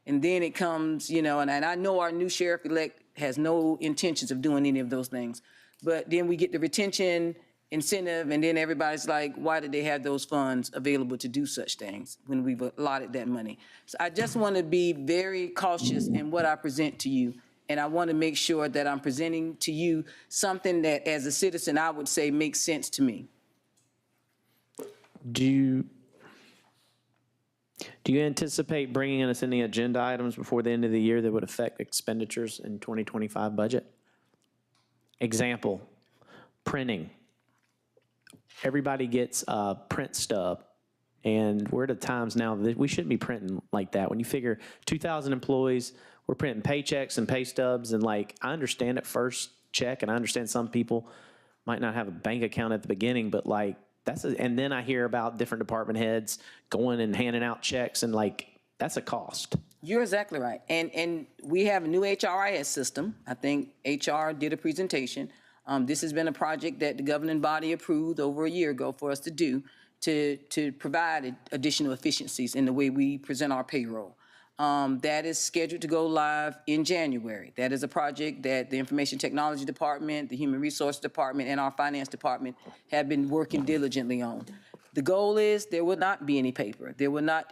And then it comes, and I know our new sheriff-elect has no intentions of doing any of those things. But then we get the retention incentive, and then everybody's like, why did they have those funds available to do such things when we've allotted that money? So I just want to be very cautious in what I present to you, and I want to make sure that I'm presenting to you something that, as a citizen, I would say makes sense to me. Do you anticipate bringing us any agenda items before the end of the year that would affect expenditures in 2025 budget? Example, printing. Everybody gets a print stub, and we're at a times now that we shouldn't be printing like that. When you figure 2,000 employees, we're printing paychecks and pay stubs, and I understand at first check, and I understand some people might not have a bank account at the beginning, but and then I hear about different department heads going and handing out checks, and that's a cost. You're exactly right. And we have a new HRIS system. I think HR did a presentation. This has been a project that the governing body approved over a year ago for us to do to provide additional efficiencies in the way we present our payroll. That is scheduled to go live in January. That is a project that the Information Technology Department, the Human Resource Department, and our Finance Department have been working diligently on. The goal is there will not be any paper.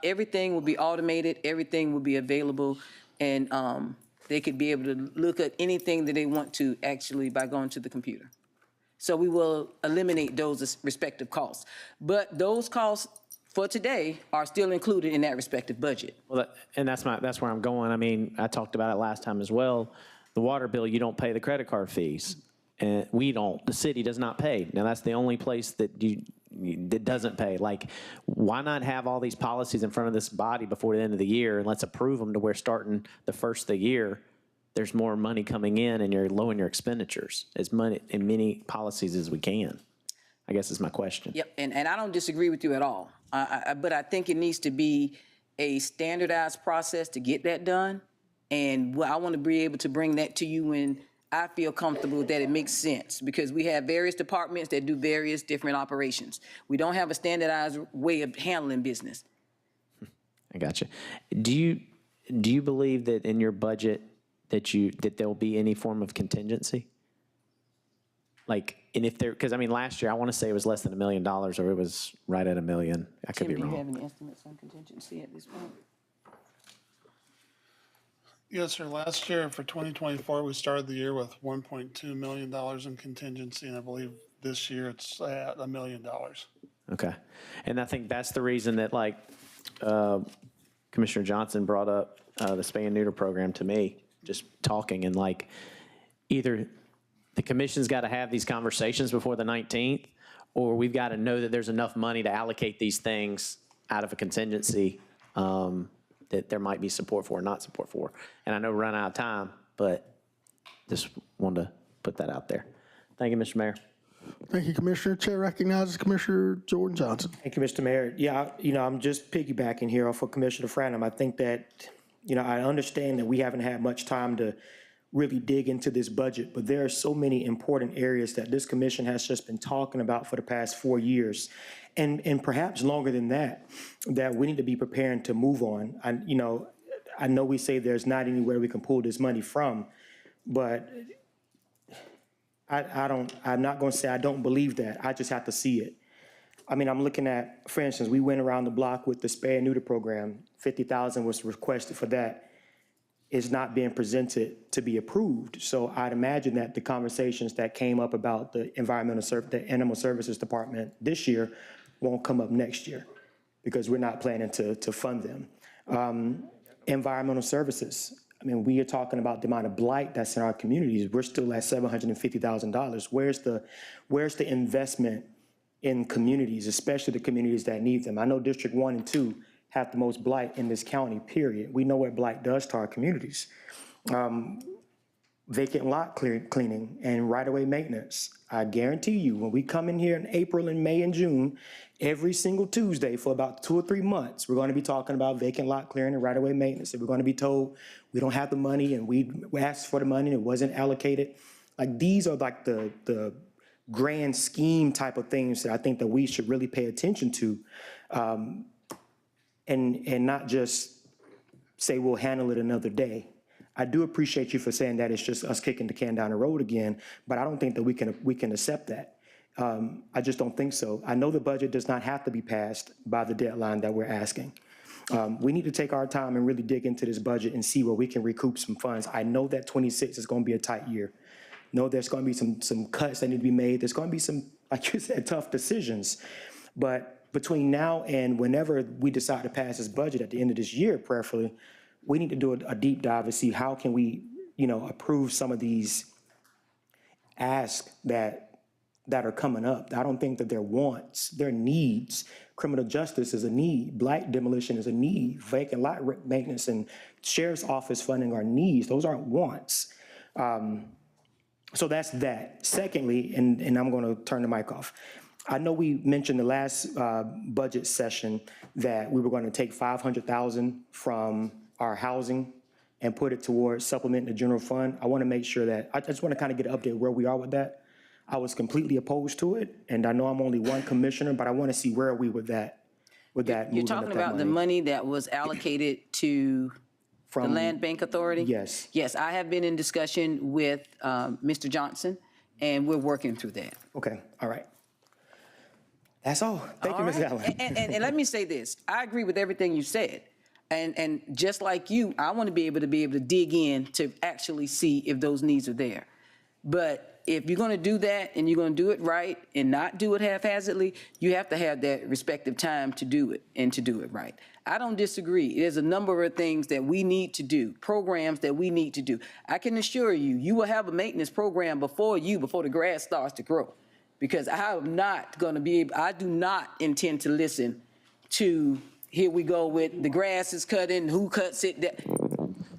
Everything will be automated, everything will be available, and they could be able to look at anything that they want to actually by going to the computer. So we will eliminate those respective costs. But those costs for today are still included in that respective budget. Well, that's where I'm going. I mean, I talked about it last time as well. The water bill, you don't pay the credit card fees. And we don't, the city does not pay. Now, that's the only place that doesn't pay. Why not have all these policies in front of this body before the end of the year, and let's approve them to where starting the first of the year, there's more money coming in and you're lowering your expenditures as many policies as we can, I guess is my question. Yep, and I don't disagree with you at all. But I think it needs to be a standardized process to get that done. And I want to be able to bring that to you when I feel comfortable that it makes sense, because we have various departments that do various different operations. We don't have a standardized way of handling business. I got you. Do you believe that in your budget that there will be any form of contingency? And if there, because last year I want to say it was less than $1 million, or it was right at $1 million. I could be wrong. Do you have any estimates on contingency at this point? Yes, sir. Last year for 2024, we started the year with $1.2 million in contingency, and I believe this year it's at $1 million. Okay. And I think that's the reason that Commissioner Johnson brought up the spay and neuter program to me, just talking, and either the commission's got to have these conversations before the 19th, or we've got to know that there's enough money to allocate these things out of a contingency that there might be support for or not support for. And I know we're running out of time, but just wanted to put that out there. Thank you, Mr. Mayor. Thank you, Commissioner. Chair recognizes Commissioner Jordan Johnson. Thank you, Mr. Mayor. Yeah, I'm just piggybacking here off of Commissioner Franham. I think that You know, I understand that we haven't had much time to really dig into this budget, but there are so many important areas that this commission has just been talking about for the past 4 years, and perhaps longer than that, that we need to be preparing to move on. I know we say there's not anywhere we can pull this money from, but I'm not gonna say I don't believe that. I just have to see it. I mean, I'm looking at, for instance, we went around the block with the spay and neuter program. 50,000 was requested for that. It's not being presented to be approved. So I'd imagine that the conversations that came up about the the Animal Services Department this year won't come up next year because we're not planning to fund them. Environmental services. I mean, we are talking about the amount of blight that's in our communities. We're still at $750,000. Where's the investment in communities, especially the communities that need them? I know District 1 and 2 have the most blight in this county, period. We know what blight does to our communities. Vacant lot cleaning and right-of-way maintenance. I guarantee you, when we come in here in April and May and June, every single Tuesday for about 2 or 3 months, we're gonna be talking about vacant lot clearing and right-of-way maintenance. And we're gonna be told we don't have the money and we asked for the money and it wasn't allocated. Like, these are like the grand scheme type of things that I think that we should really pay attention to. And not just say we'll handle it another day. I do appreciate you for saying that it's just us kicking the can down the road again, but I don't think that we can accept that. I just don't think so. I know the budget does not have to be passed by the deadline that we're asking. We need to take our time and really dig into this budget and see where we can recoup some funds. I know that 26 is going to be a tight year. No, there's going to be some cuts that need to be made. There's going to be some, like you said, tough decisions. But between now and whenever we decide to pass this budget at the end of this year, preferably, we need to do a deep dive and see how can we, approve some of these asks that are coming up. I don't think that they're wants, they're needs. Criminal justice is a need. Blight demolition is a need. Vacant lot maintenance and sheriff's office funding are needs. Those aren't wants. So that's that. Secondly, and I'm going to turn the mic off. I know we mentioned the last budget session that we were going to take $500,000 from our housing and put it towards supplementing the general fund. I want to make sure that, I just want to kind of get an update where we are with that. I was completely opposed to it, and I know I'm only one commissioner, but I want to see where are we with that. You're talking about the money that was allocated to the Land Bank Authority? Yes. Yes, I have been in discussion with Mr. Johnson, and we're working through that. Okay, all right. That's all. Thank you, Ms. Allen. And let me say this. I agree with everything you said. And just like you, I want to be able to dig in to actually see if those needs are there. But if you're going to do that and you're going to do it right and not do it haphazardly, you have to have that respective time to do it and to do it right. I don't disagree. There's a number of things that we need to do, programs that we need to do. I can assure you, you will have a maintenance program before the grass starts to grow. Because I am not going to be able, I do not intend to listen to, here we go with the grass is cutting, who cuts it.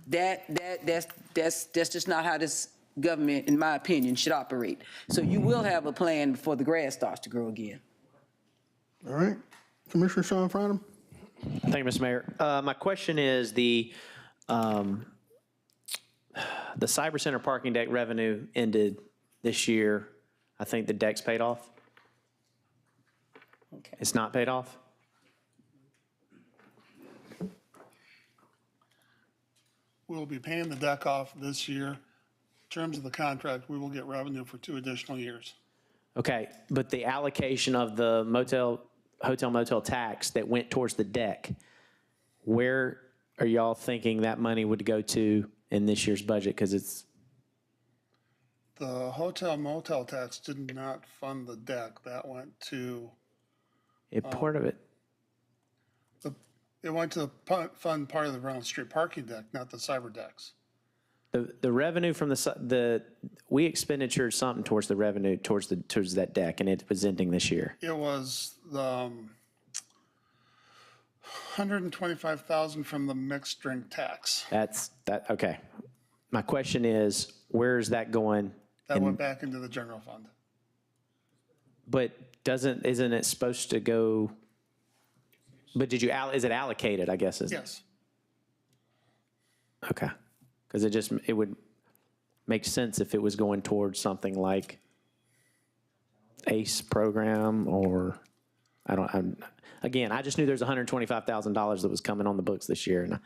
That's just not how this government, in my opinion, should operate. So you will have a plan before the grass starts to grow again. All right. Commissioner Sean Fryden? Thank you, Mr. Mayor. My question is the Cyber Center parking deck revenue ended this year. I think the deck's paid off. Okay. It's not paid off? We'll be paying the deck off this year. In terms of the contract, we will get revenue for 2 additional years. Okay, but the allocation of the hotel motel tax that went towards the deck, where are y'all thinking that money would go to in this year's budget? Because it's The hotel motel tax did not fund the deck. That went to, part of it. it went to fund part of the Brown Street parking deck, not the cyber decks. The revenue from we expenditured something towards the revenue towards that deck, and it was ending this year. It was the $125,000 from the mixed drink tax. Okay. My question is, where is that going? That went back into the general fund. But isn't it supposed to go? But is it allocated, I guess? Yes. Okay. Because it would make sense if it was going towards something like ACE program or, again, I just knew there's $125,000 that was coming on the books this year,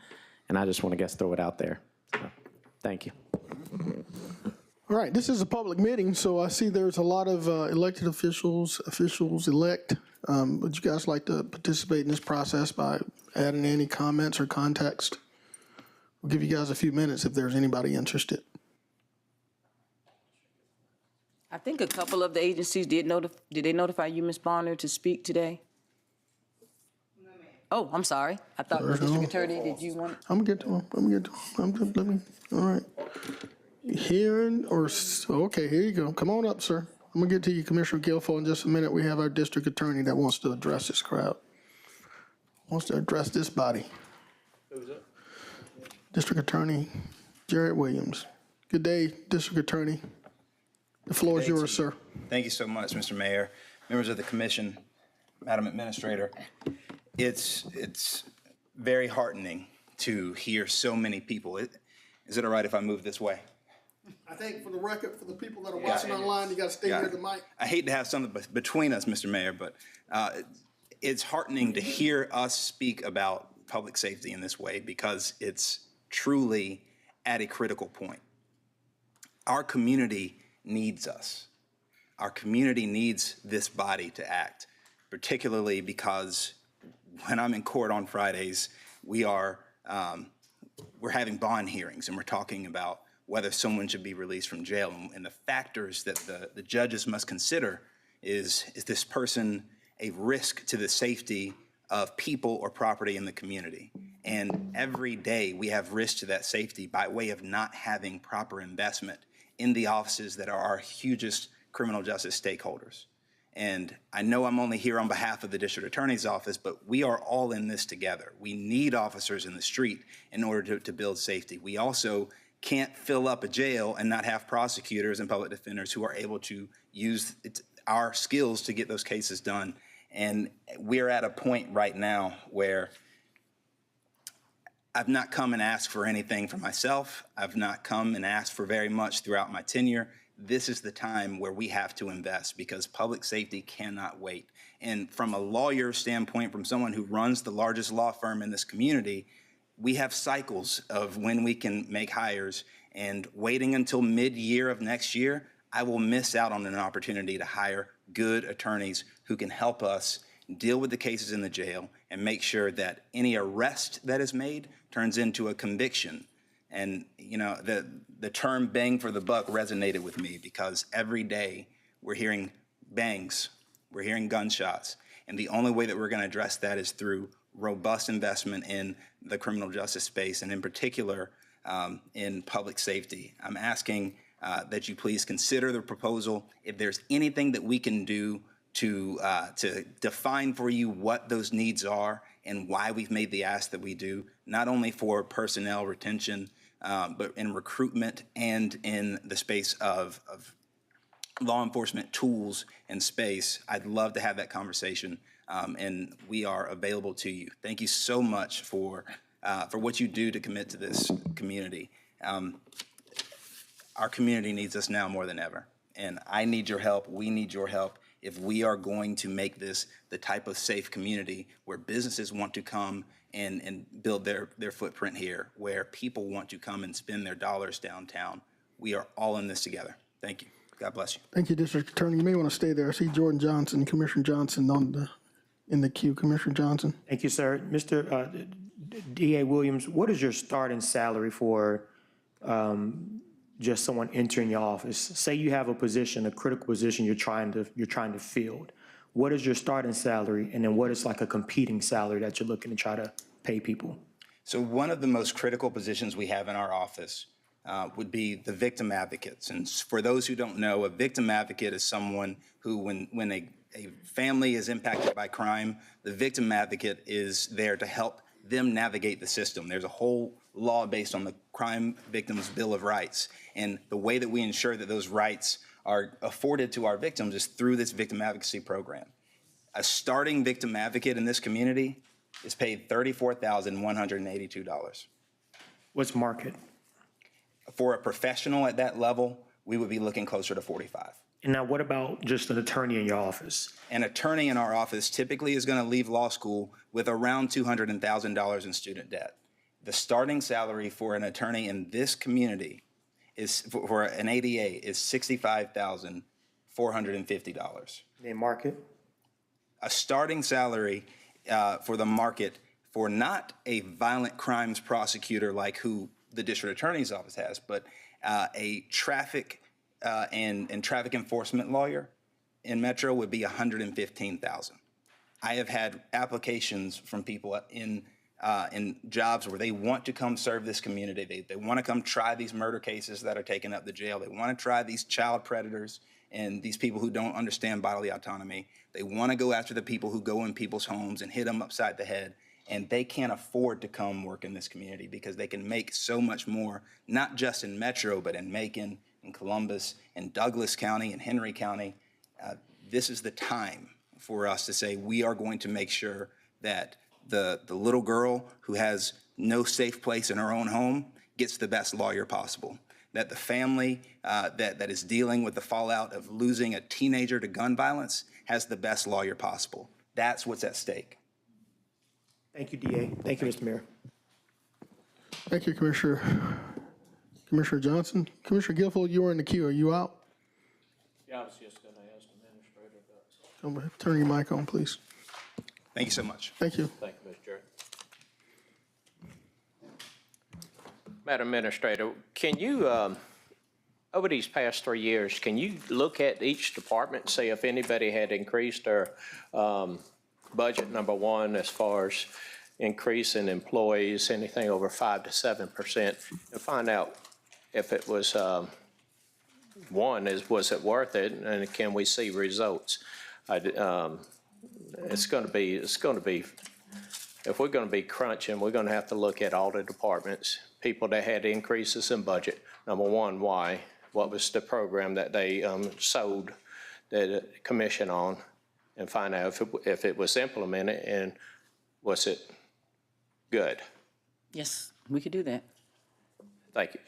and I just want to throw it out there. So, thank you. All right, this is a public meeting, so I see there's a lot of elected officials-elect. Would you guys like to participate in this process by adding any comments or context? We'll give you guys a few minutes if there's anybody interested. I think a couple of the agencies did they notify you, Ms. Bonner, to speak today? Oh, I'm sorry. I thought the district attorney, did you want? I'm gonna get to him. All right. Hearing okay, here you go. Come on up, sir. I'm gonna get to you, Commissioner Guilfoyle, in just a minute. We have our district attorney that wants to address this crowd. Wants to address this body. Who's it? District Attorney Jared Williams. Good day, District Attorney. The floor is yours, sir. Thank you so much, Mr. Mayor, members of the commission, Madam Administrator. It's very heartening to hear so many people. Is it all right if I move this way? I think for the record, for the people that are watching online, you got to stay near the mic. I hate to have something between us, Mr. Mayor, but it's heartening to hear us speak about public safety in this way because it's truly at a critical point. Our community needs us. Our community needs this body to act, particularly because when I'm in court on Fridays, we're having bond hearings and we're talking about whether someone should be released from jail. And the factors that the judges must consider is this person a risk to the safety of people or property in the community? And every day we have risk to that safety by way of not having proper investment in the offices that are our hugest criminal justice stakeholders. And I know I'm only here on behalf of the district attorney's office, but we are all in this together. We need officers in the street in order to build safety. We also can't fill up a jail and not have prosecutors and public defenders who are able to use our skills to get those cases done. And we're at a point right now where I've not come and asked for anything for myself. I've not come and asked for very much throughout my tenure. This is the time where we have to invest because public safety cannot wait. And from a lawyer standpoint, from someone who runs the largest law firm in this community, we have cycles of when we can make hires, and waiting until mid-year of next year, I will miss out on an opportunity to hire good attorneys who can help us deal with the cases in the jail and make sure that any arrest that is made turns into a conviction. And you know, the term bang for the buck resonated with me because every day we're hearing bangs, we're hearing gunshots, and the only way that we're going to address that is through robust investment in the criminal justice space, and in particular in public safety. I'm asking that you please consider the proposal. If there's anything that we can do to define for you what those needs are and why we've made the ask that we do, not only for personnel retention, but in recruitment and in the space of law enforcement tools and space, I'd love to have that conversation, and we are available to you. Thank you so much for what you do to commit to this community. Our community needs us now more than ever, and I need your help. We need your help if we are going to make this the type of safe community where businesses want to come and build their footprint here, where people want to come and spend their dollars downtown. We are all in this together. Thank you. God bless you. Thank you, District Attorney. You may want to stay there. I see Jordan Johnson, Commissioner Johnson in the queue. Commissioner Johnson. Thank you, sir. Mr. DA Williams, what is your starting salary for just someone entering your office? Say you have a position, a critical position you're trying to fill. What is your starting salary, and then what is like a competing salary that you're looking to try to pay people? So one of the most critical positions we have in our office would be the victim advocates. And for those who don't know, a victim advocate is someone who, when a family is impacted by crime, the victim advocate is there to help them navigate the system. There's a whole law based on the Crime Victims Bill of Rights. And the way that we ensure that those rights are afforded to our victims is through this victim advocacy program. A starting victim advocate in this community is paid $34,182. What's market? For a professional at that level, we would be looking closer to 45. And now what about just an attorney in your office? An attorney in our office typically is going to leave law school with around $200,000 in student debt. The starting salary for an attorney in this community is, for an ADA, is $65,450. And market? A starting salary for the market for not a violent crimes prosecutor like who the district attorney's office has, but a traffic and traffic enforcement lawyer in Metro would be $115,000. I have had applications from people in jobs where they want to come serve this community. They want to come try these murder cases that are taking up the jail. They want to try these child predators and these people who don't understand bodily autonomy. They want to go after the people who go in people's homes and hit them upside the head. And they can't afford to come work in this community because they can make so much more, not just in Metro, but in Macon, in Columbus, in Douglas County, in Henry County. This is the time for us to say we are going to make sure that the little girl who has no safe place in her own home gets the best lawyer possible, that the family that is dealing with the fallout of losing a teenager to gun violence has the best lawyer possible. That's what's at stake. Thank you, DA. Thank you, Mr. Mayor. Thank you, Commissioner. Commissioner Johnson. Commissioner Guilfoyle, you were in the queue. Are you out? Yeah, I was just going to ask the administrator about. Come back. Turn your mic on, please. Thank you so much. Thank you. Thank you, Mr. Jerry. Madam Administrator, can you, over these past 3 years, can you look at each department and see if anybody had increased their budget, number one, as far as increase in employees, anything over 5 to 7%, and find out if it was, was it worth it, and can we see results? It's going to be, if we're going to be crunching, we're going to have to look at all the departments, people that had increases in budget. Number one, why? What was the program that they sold the commission on? And find out if it was implemented and was it good? Yes, we could do that. Thank you.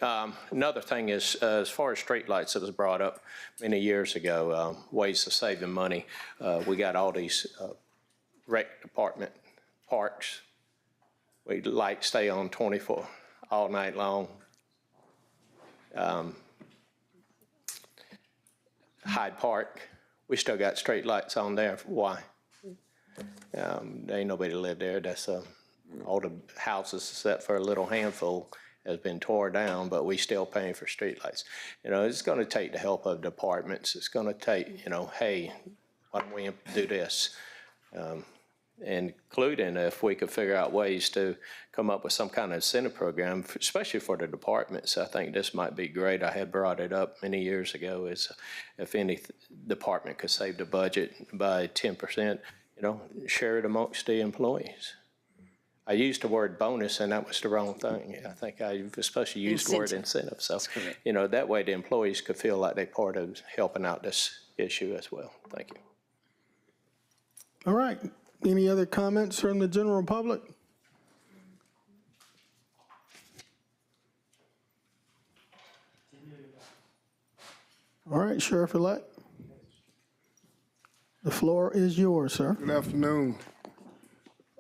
Another thing is, as far as streetlights, it was brought up many years ago, ways of saving money. We got all these rec department parks. We lights stay on 24 all night long. Hyde Park. We still got street lights on there. Why? There ain't nobody live there. That's all the houses except for a little handful has been tore down, but we still paying for street lights. You know, it's going to take the help of departments. It's going to take, you know, hey, why don't we do this? Including if we could figure out ways to come up with some kind of incentive program, especially for the departments. I think this might be great. I had brought it up many years ago, is if any department could save the budget by 10%, you know, share it amongst the employees. I used the word bonus, and that was the wrong thing. I think I was supposed to use the word incentive. So, you know, that way the employees could feel like they're part of helping out this issue as well. Thank you. All right. Any other comments from the general public? All right, Sheriff-elect. The floor is yours, sir. Good afternoon.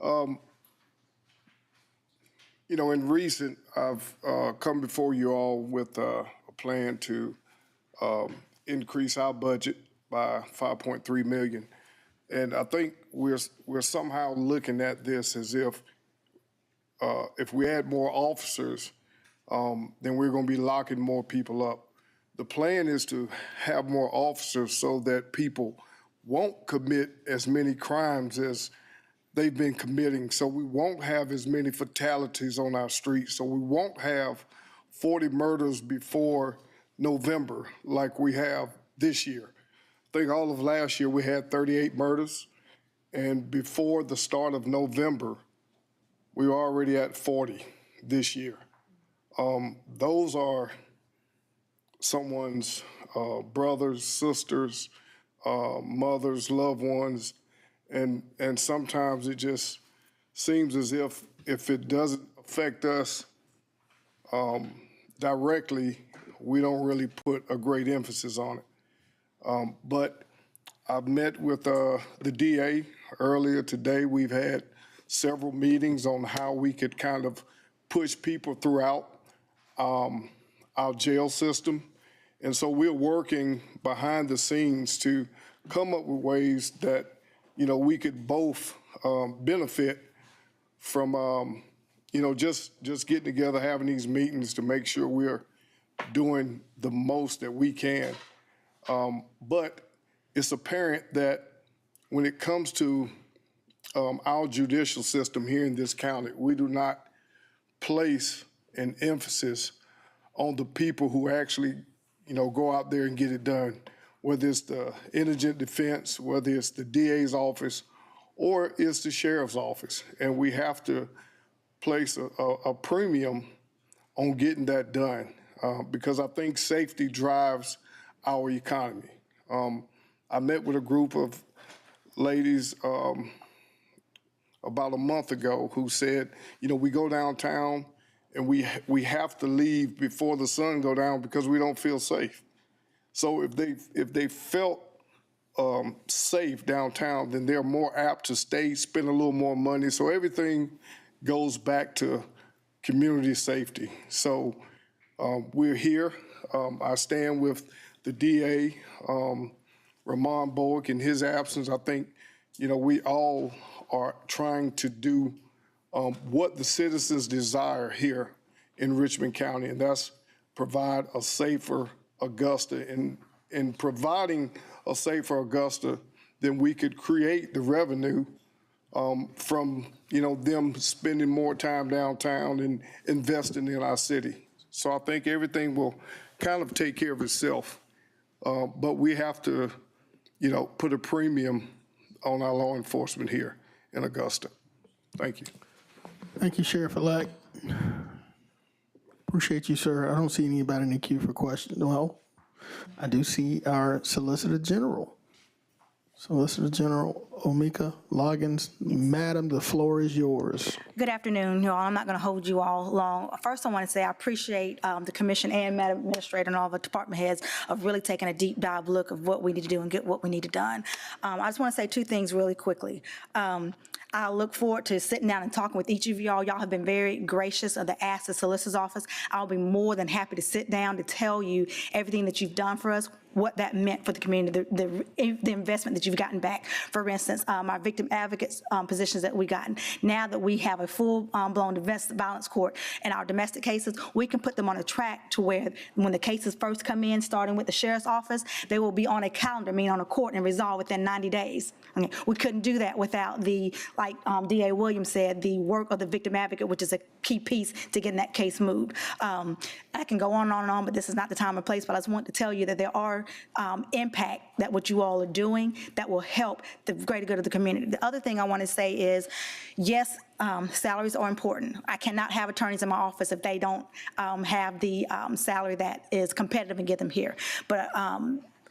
You know, in recent, I've come before you all with a plan to increase our budget by $5.3 million. And I think we're somehow looking at this as if we add more officers, then we're going to be locking more people up. The plan is to have more officers so that people won't commit as many crimes as they've been committing. So we won't have as many fatalities on our streets. So we won't have 40 murders before November like we have this year. I think all of last year we had 38 murders, and before the start of November, we were already at 40 this year. Those are someone's brothers, sisters, mothers, loved ones, and sometimes it just seems as if it doesn't affect us directly, we don't really put a great emphasis on it. But I've met with the DA earlier today. We've had several meetings on how we could kind of push people throughout our jail system. And so we're working behind the scenes to come up with ways that, we could both benefit from, just getting together, having these meetings to make sure we're doing the most that we can. But it's apparent that when it comes to our judicial system here in this county, we do not place an emphasis on the people who actually, go out there and get it done, whether it's the indigent defense, whether it's the DA's office, or it's the sheriff's office. And we have to place a premium on getting that done because I think safety drives our economy. I met with a group of ladies about a month ago who said, we go downtown and we have to leave before the sun go down because we don't feel safe. So if they felt safe downtown, then they're more apt to stay, spend a little more money. So everything goes back to community safety. So we're here. I stand with the DA, Ramon Bowick, in his absence. I think, we all are trying to do what the citizens desire here in Richmond County, and that's provide a safer Augusta. In providing a safer Augusta, then we could create the revenue from, them spending more time downtown and investing in our city. So I think everything will kind of take care of itself. But we have to, put a premium on our law enforcement here in Augusta. Thank you. Thank you, Sheriff-elect. Appreciate you, sir. I don't see anybody in the queue for questions. Well, I do see our Solicitor General. Solicitor General Omika Loggins. Madam, the floor is yours. Good afternoon, you all. I'm not going to hold you all long. First, I want to say I appreciate the commission and Madam Administrator and all the department heads of really taking a deep dive look of what we need to do and get what we need to done. I just want to say two things really quickly. I look forward to sitting down and talking with each of y'all. Y'all have been very gracious of the ask the solicitor's office. I'll be more than happy to sit down to tell you everything that you've done for us, what that meant for the community, the investment that you've gotten back. For instance, our victim advocates positions that we've gotten. Now that we have a full-blown domestic violence court in our domestic cases, we can put them on a track to where when the cases first come in, starting with the sheriff's office, they will be on a calendar, meaning on a court, and resolved within 90 days. Okay. We couldn't do that without the, like DA Williams said, the work of the victim advocate, which is a key piece to getting that case moved. I can go on and on, but this is not the time or place, but I just want to tell you that there are impact that what you all are doing that will help the greater good of the community. The other thing I want to say is, yes, salaries are important. I cannot have attorneys in my office if they don't have the salary that is competitive and get them here. But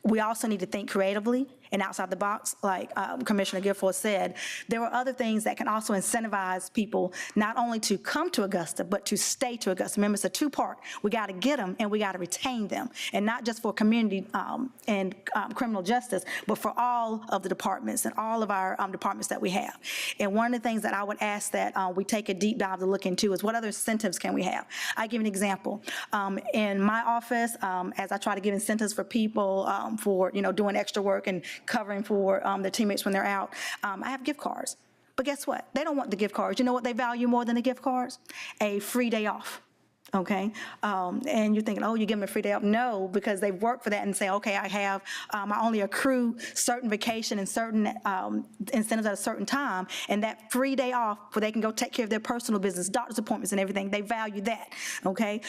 we also need to think creatively and outside the box, like Commissioner Gifford said. There are other things that can also incentivize people not only to come to Augusta, but to stay to Augusta. Remember, it's a two-part. We got to get them and we got to retain them, and not just for community and criminal justice, but for all of the departments and all of our departments that we have. And one of the things that I would ask that we take a deep dive to look into is what other incentives can we have? I give an example. In my office, as I try to give incentives for people for doing extra work and covering for their teammates when they're out, I have gift cards. But guess what? They don't want the gift cards. You know what they value more than the gift cards? A free day off. Okay, and you're thinking, oh, you give them a free day off? No, because they've worked for that and say, okay, I only accrue certain vacation and certain incentives at a certain time, and that free day off where they can go take care of their personal business, doctor's appointments and everything, they value that, okay?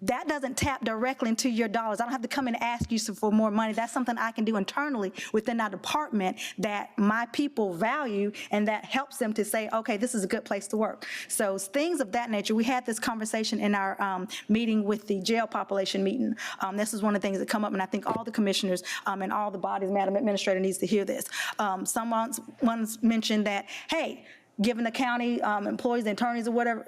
That doesn't tap directly into your dollars. I don't have to come and ask you for more money. That's something I can do internally within our department that my people value, and that helps them to say, okay, this is a good place to work. So things of that nature. We had this conversation in our meeting with the jail population meeting. This is one of the things that come up, and I think all the commissioners and all the bodies, Madam Administrator, needs to hear this. Someone once mentioned that, hey, giving the county employees, the attorneys or whatever,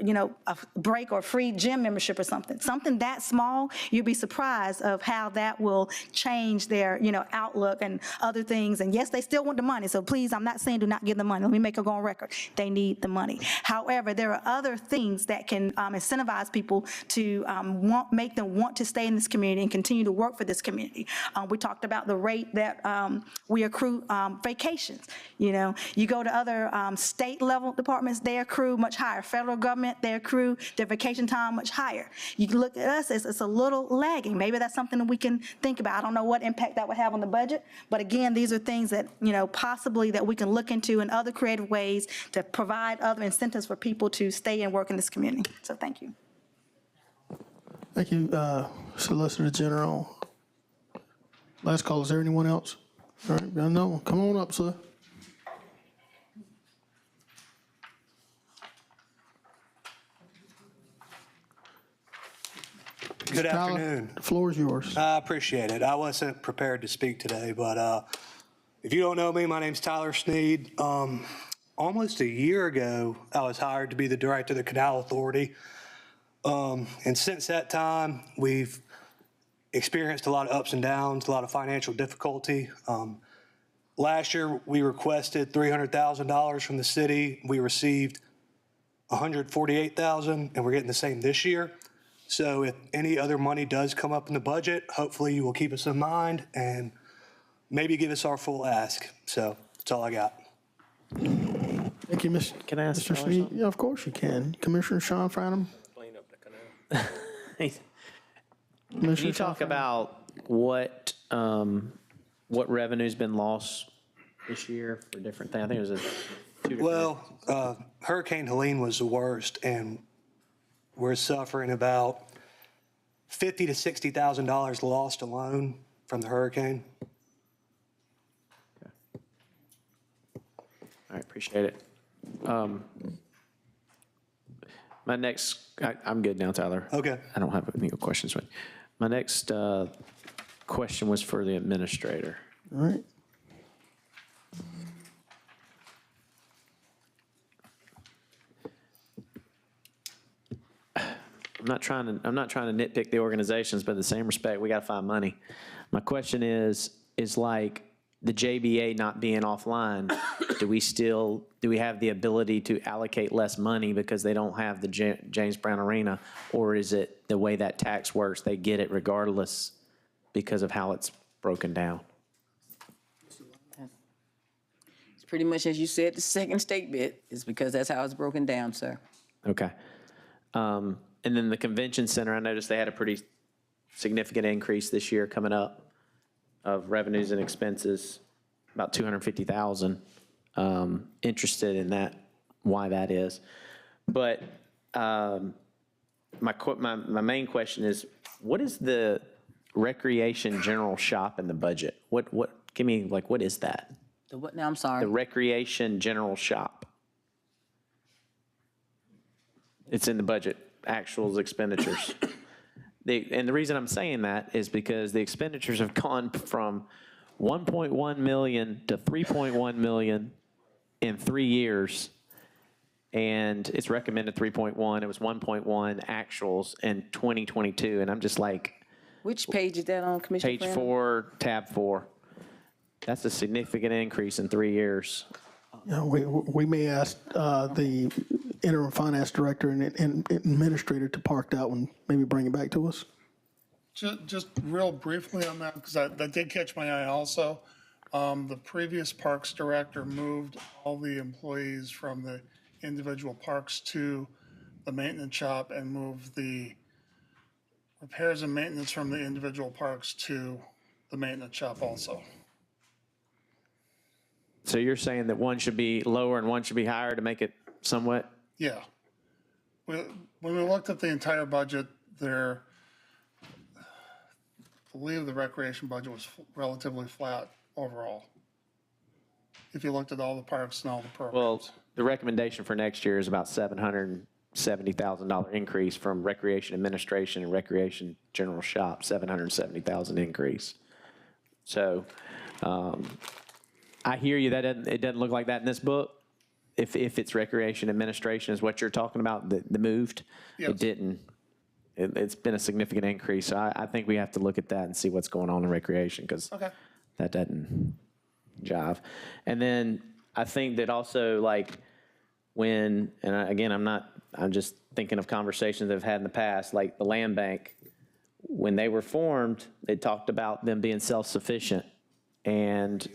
a break or free gym membership or something. Something that small, you'd be surprised of how that will change their, outlook and other things. And yes, they still want the money. So please, I'm not saying do not give them money. Let me make it go on record. They need the money. However, there are other things that can incentivize people to make them want to stay in this community and continue to work for this community. We talked about the rate that we accrue vacations. You go to other state level departments, they accrue much higher. Federal government, they accrue their vacation time much higher. You look at us, it's a little lagging. Maybe that's something that we can think about. I don't know what impact that would have on the budget, but again, these are things that, possibly that we can look into in other creative ways to provide other incentives for people to stay and work in this community. So thank you. Thank you, Solicitor General. Last call, is there anyone else? All right, no, come on up, sir. Good Tyler, afternoon. the floor is yours. I appreciate it. I wasn't prepared to speak today, but if you don't know me, my name's Tyler Sneed. Almost a year ago, I was hired to be the director of the Canal Authority. And since that time, we've experienced a lot of ups and downs, a lot of financial difficulty. Last year, we requested $300,000 from the city. We received $148,000, and we're getting the same this year. So if any other money does come up in the budget, hopefully you will keep us in mind and maybe give us our full ask. So that's all I got. Thank you, Mr. Can I ask Mr. Tyler Sneed? something? Yeah, of course you can. Commissioner Sean Franham? Clean up the canal. Can you talk about what revenue's been lost this year for different things? I think it was two different. Well, Hurricane Helene was the worst, and we're suffering about $50,000 to $60,000 lost alone from the hurricane. All right, appreciate it. My next, I'm good now, Tyler. Okay. I don't have any questions. My next question was for the administrator. All right. I'm not trying to nitpick the organizations, but in the same respect, we got to find money. My question is like the JBA not being offline, do we have the ability to allocate less money because they don't have the James Brown Arena? Or is it the way that tax works, they get it regardless because of how it's broken down? It's pretty much as you said, the second statement is because that's how it's broken down, sir. Okay. And then the convention center, I noticed they had a pretty significant increase this year coming up of revenues and expenses, about $250,000. Interested in that, why that is. But my main question is, what is the recreation general shop in the budget? Give me, what is that? The what now, I'm sorry? The recreation general shop. It's in the budget, actuals, expenditures. And the reason I'm saying that is because the expenditures have gone from 1.1 million to 3.1 million in 3 years. And it's recommended 3.1. It was 1.1 actuals in 2022. And I'm just like, Which page is that on, Commissioner page Franham? 4, tab 4. That's a significant increase in 3 years. Yeah, we may ask the interim finance director and administrator to park that one, maybe bring it back to us. Just real briefly on that, because that did catch my eye also. The previous parks director moved all the employees from the individual parks to the maintenance shop and moved the repairs and maintenance from the individual parks to the maintenance shop also. So you're saying that one should be lower and one should be higher to make it somewhat? Yeah. When we looked at the entire budget, I believe the recreation budget was relatively flat overall. If you looked at all the parks and all the programs. Well, the recommendation for next year is about $770,000 increase from recreation administration and recreation general shop, $770,000 increase. So I hear you that it doesn't look like that in this book. if it's recreation administration is what you're talking about, the moved, Yes. it didn't. It's been a significant increase. So I think we have to look at that and see what's going on in recreation because that doesn't jive. And then I think that also like when, and again, I'm just thinking of conversations that I've had in the past, like the land bank, when they were formed, they talked about them being self-sufficient. And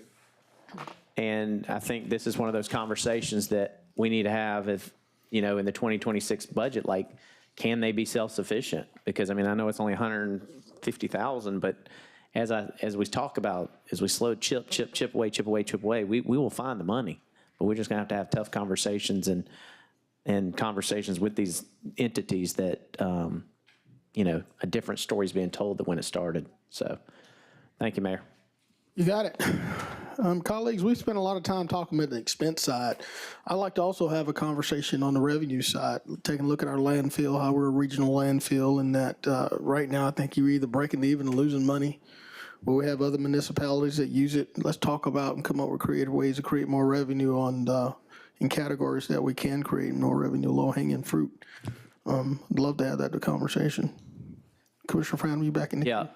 I think this is one of those conversations that we need to have if, in the 2026 budget, like, can they be self-sufficient? Because, I mean, I know it's only 150,000, but as we talk about, as we slow chip away, we will find the money. But we're just gonna have tough conversations and conversations with these entities that, a different story's being told than when it started. So, thank you, Mayor. You got it. Colleagues, we spent a lot of time talking about the expense side. I'd like to also have a conversation on the revenue side, taking a look at our landfill, how we're a regional landfill, and that right now I think you're either breaking even or losing money. Where we have other municipalities that use it. Let's talk about and come up with creative ways to create more revenue in categories that we can create more revenue, low-hanging fruit. I'd love to have that conversation. Commissioner Fran, you back in the Yeah.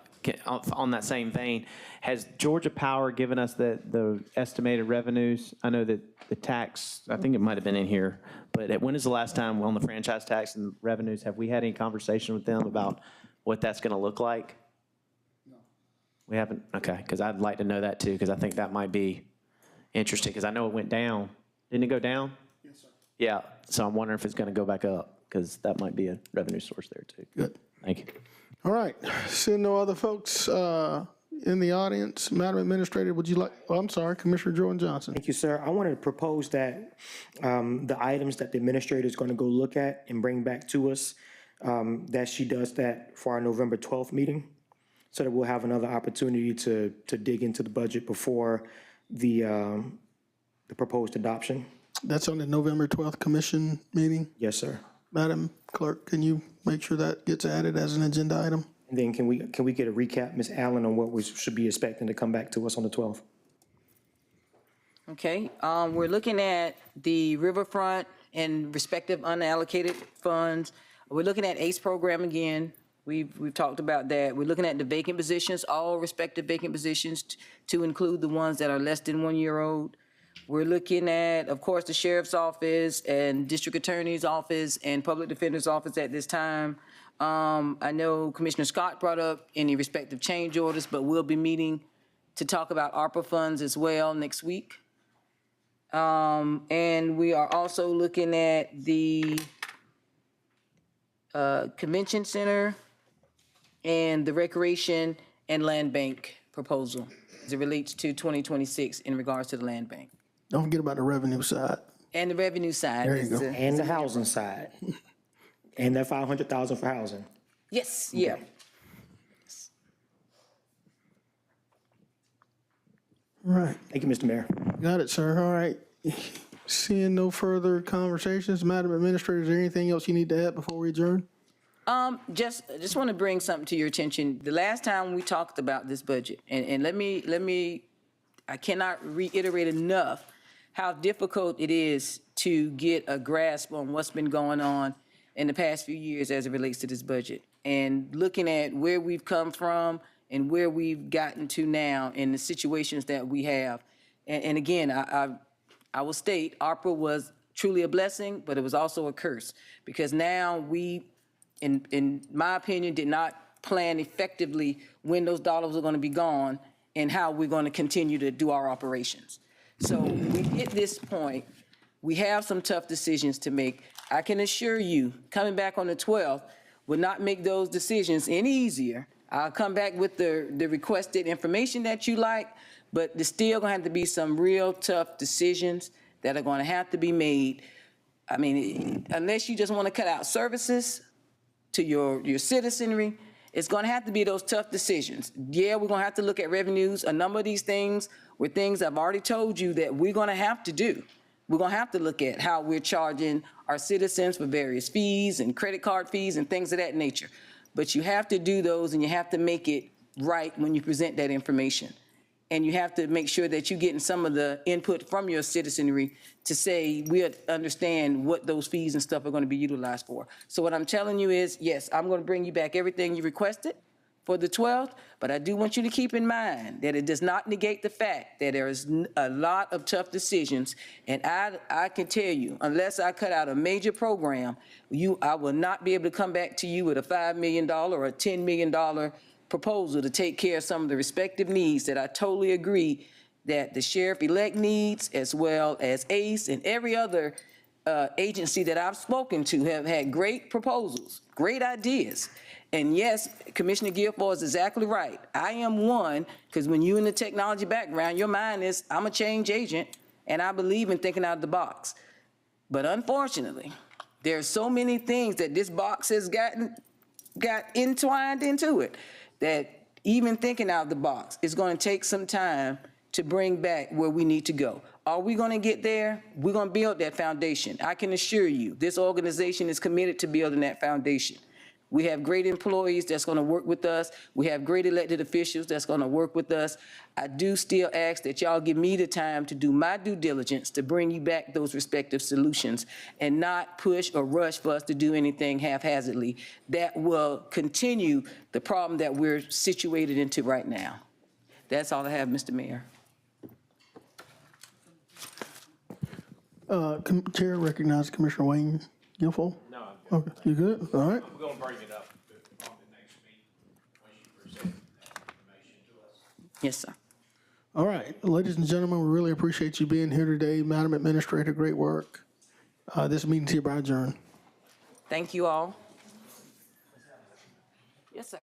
On that same vein, has Georgia Power given us the estimated revenues? I know that the tax, I think it might have been in here, but when is the last time on the franchise tax and revenues, have we had any conversation with them about what that's going to look like? No. We haven't? Okay, because I'd like to know that too, because I think that might be interesting, because I know it went down. Didn't it go down? Yes, sir. Yeah, so I'm wondering if it's going to go back up, because that might be a revenue source there too. Good. Thank you. All right. Seeing no other folks in the audience, Madam Administrator, would you like, I'm sorry, Commissioner Jordan Johnson. Thank you, sir. I wanted to propose that the items that the administrator is going to go look at and bring back to us, that she does that for our November 12th meeting, so that we'll have another opportunity to dig into the budget before the proposed adoption. That's on the November 12th commission meeting. Yes, sir. Madam Clerk, can you make sure that gets added as an agenda item? And then can we get a recap, Ms. Allen, on what we should be expecting to come back to us on the 12th? Okay, we're looking at the riverfront and respective unallocated funds. We're looking at ACE program again. We've talked about that. We're looking at the vacant positions, all respective vacant positions to include the ones that are less than 1 year old. We're looking at, of course, the sheriff's office and district attorney's office and public defender's office at this time. I know Commissioner Scott brought up any respective change orders, but we'll be meeting to talk about ARPA funds as well next week. And we are also looking at the convention center and the recreation and land bank proposal as it relates to 2026 in regards to the land bank. Don't forget about the revenue side. And the revenue side. There you go. And the housing side. And that 500,000 for housing. Yes, yeah. All right. Thank you, Mr. Mayor. Got it, sir. All right. Seeing no further conversations, Madam Administrator, is there anything else you need to add before we adjourn? Just want to bring something to your attention. The last time we talked about this budget, and let me, I cannot reiterate enough how difficult it is to get a grasp on what's been going on in the past few years as it relates to this budget. And looking at where we've come from and where we've gotten to now and the situations that we have. And again, I will state, ARPA was truly a blessing, but it was also a curse, because now we, in my opinion, did not plan effectively when those dollars are going to be gone and how we're going to continue to do our operations. So we hit this point. We have some tough decisions to make. I can assure you, coming back on the 12th will not make those decisions any easier. I'll come back with the requested information that you like, but there's still going to have to be some real tough decisions that are going to have to be made. I mean, unless you just want to cut out services to your citizenry, it's going to have to be those tough decisions. Yeah, we're going to have to look at revenues. A number of these things were things I've already told you that we're going to have to do. We're going to have to look at how we're charging our citizens for various fees and credit card fees and things of that nature. But you have to do those, and you have to make it right when you present that information. and you have to make sure that you're getting some of the input from your citizenry to say, we understand what those fees and stuff are going to be utilized for. So what I'm telling you is, yes, I'm going to bring you back everything you requested for the 12th, but I do want you to keep in mind that it does not negate the fact that there is a lot of tough decisions, and I can tell you, unless I cut out a major program, I will not be able to come back to you with a $5 million or a $10 million proposal to take care of some of the respective needs that I totally agree that the sheriff-elect needs, as well as ACE and every other agency that I've spoken to have had great proposals, great ideas. And yes, Commissioner Guilfoyle is exactly right. I am one, because when you're in the technology background, your mind is, I'm a change agent, and I believe in thinking out of the box. But unfortunately, there are so many things that this box has got entwined into it, that even thinking out of the box is going to take some time to bring back where we need to go. Are we going to get there? We're going to build that foundation. I can assure you, this organization is committed to building that foundation. We have great employees that's going to work with us. We have great elected officials that's going to work with us. I do still ask that y'all give me the time to do my due diligence to bring you back those respective solutions and not push or rush for us to do anything haphazardly that will continue the problem that we're situated into right now. That's all I have, Mr. Mayor. Chair recognizes Commissioner Wayne Guilfoyle. No, I'm good. Okay, you good? All right. We're going to bring it up on the next meeting when you present that information to us. Yes, sir. All right, ladies and gentlemen, we really appreciate you being here today. Madam Administrator, great work. This meeting's hereby adjourned. Thank you all. Yes, sir.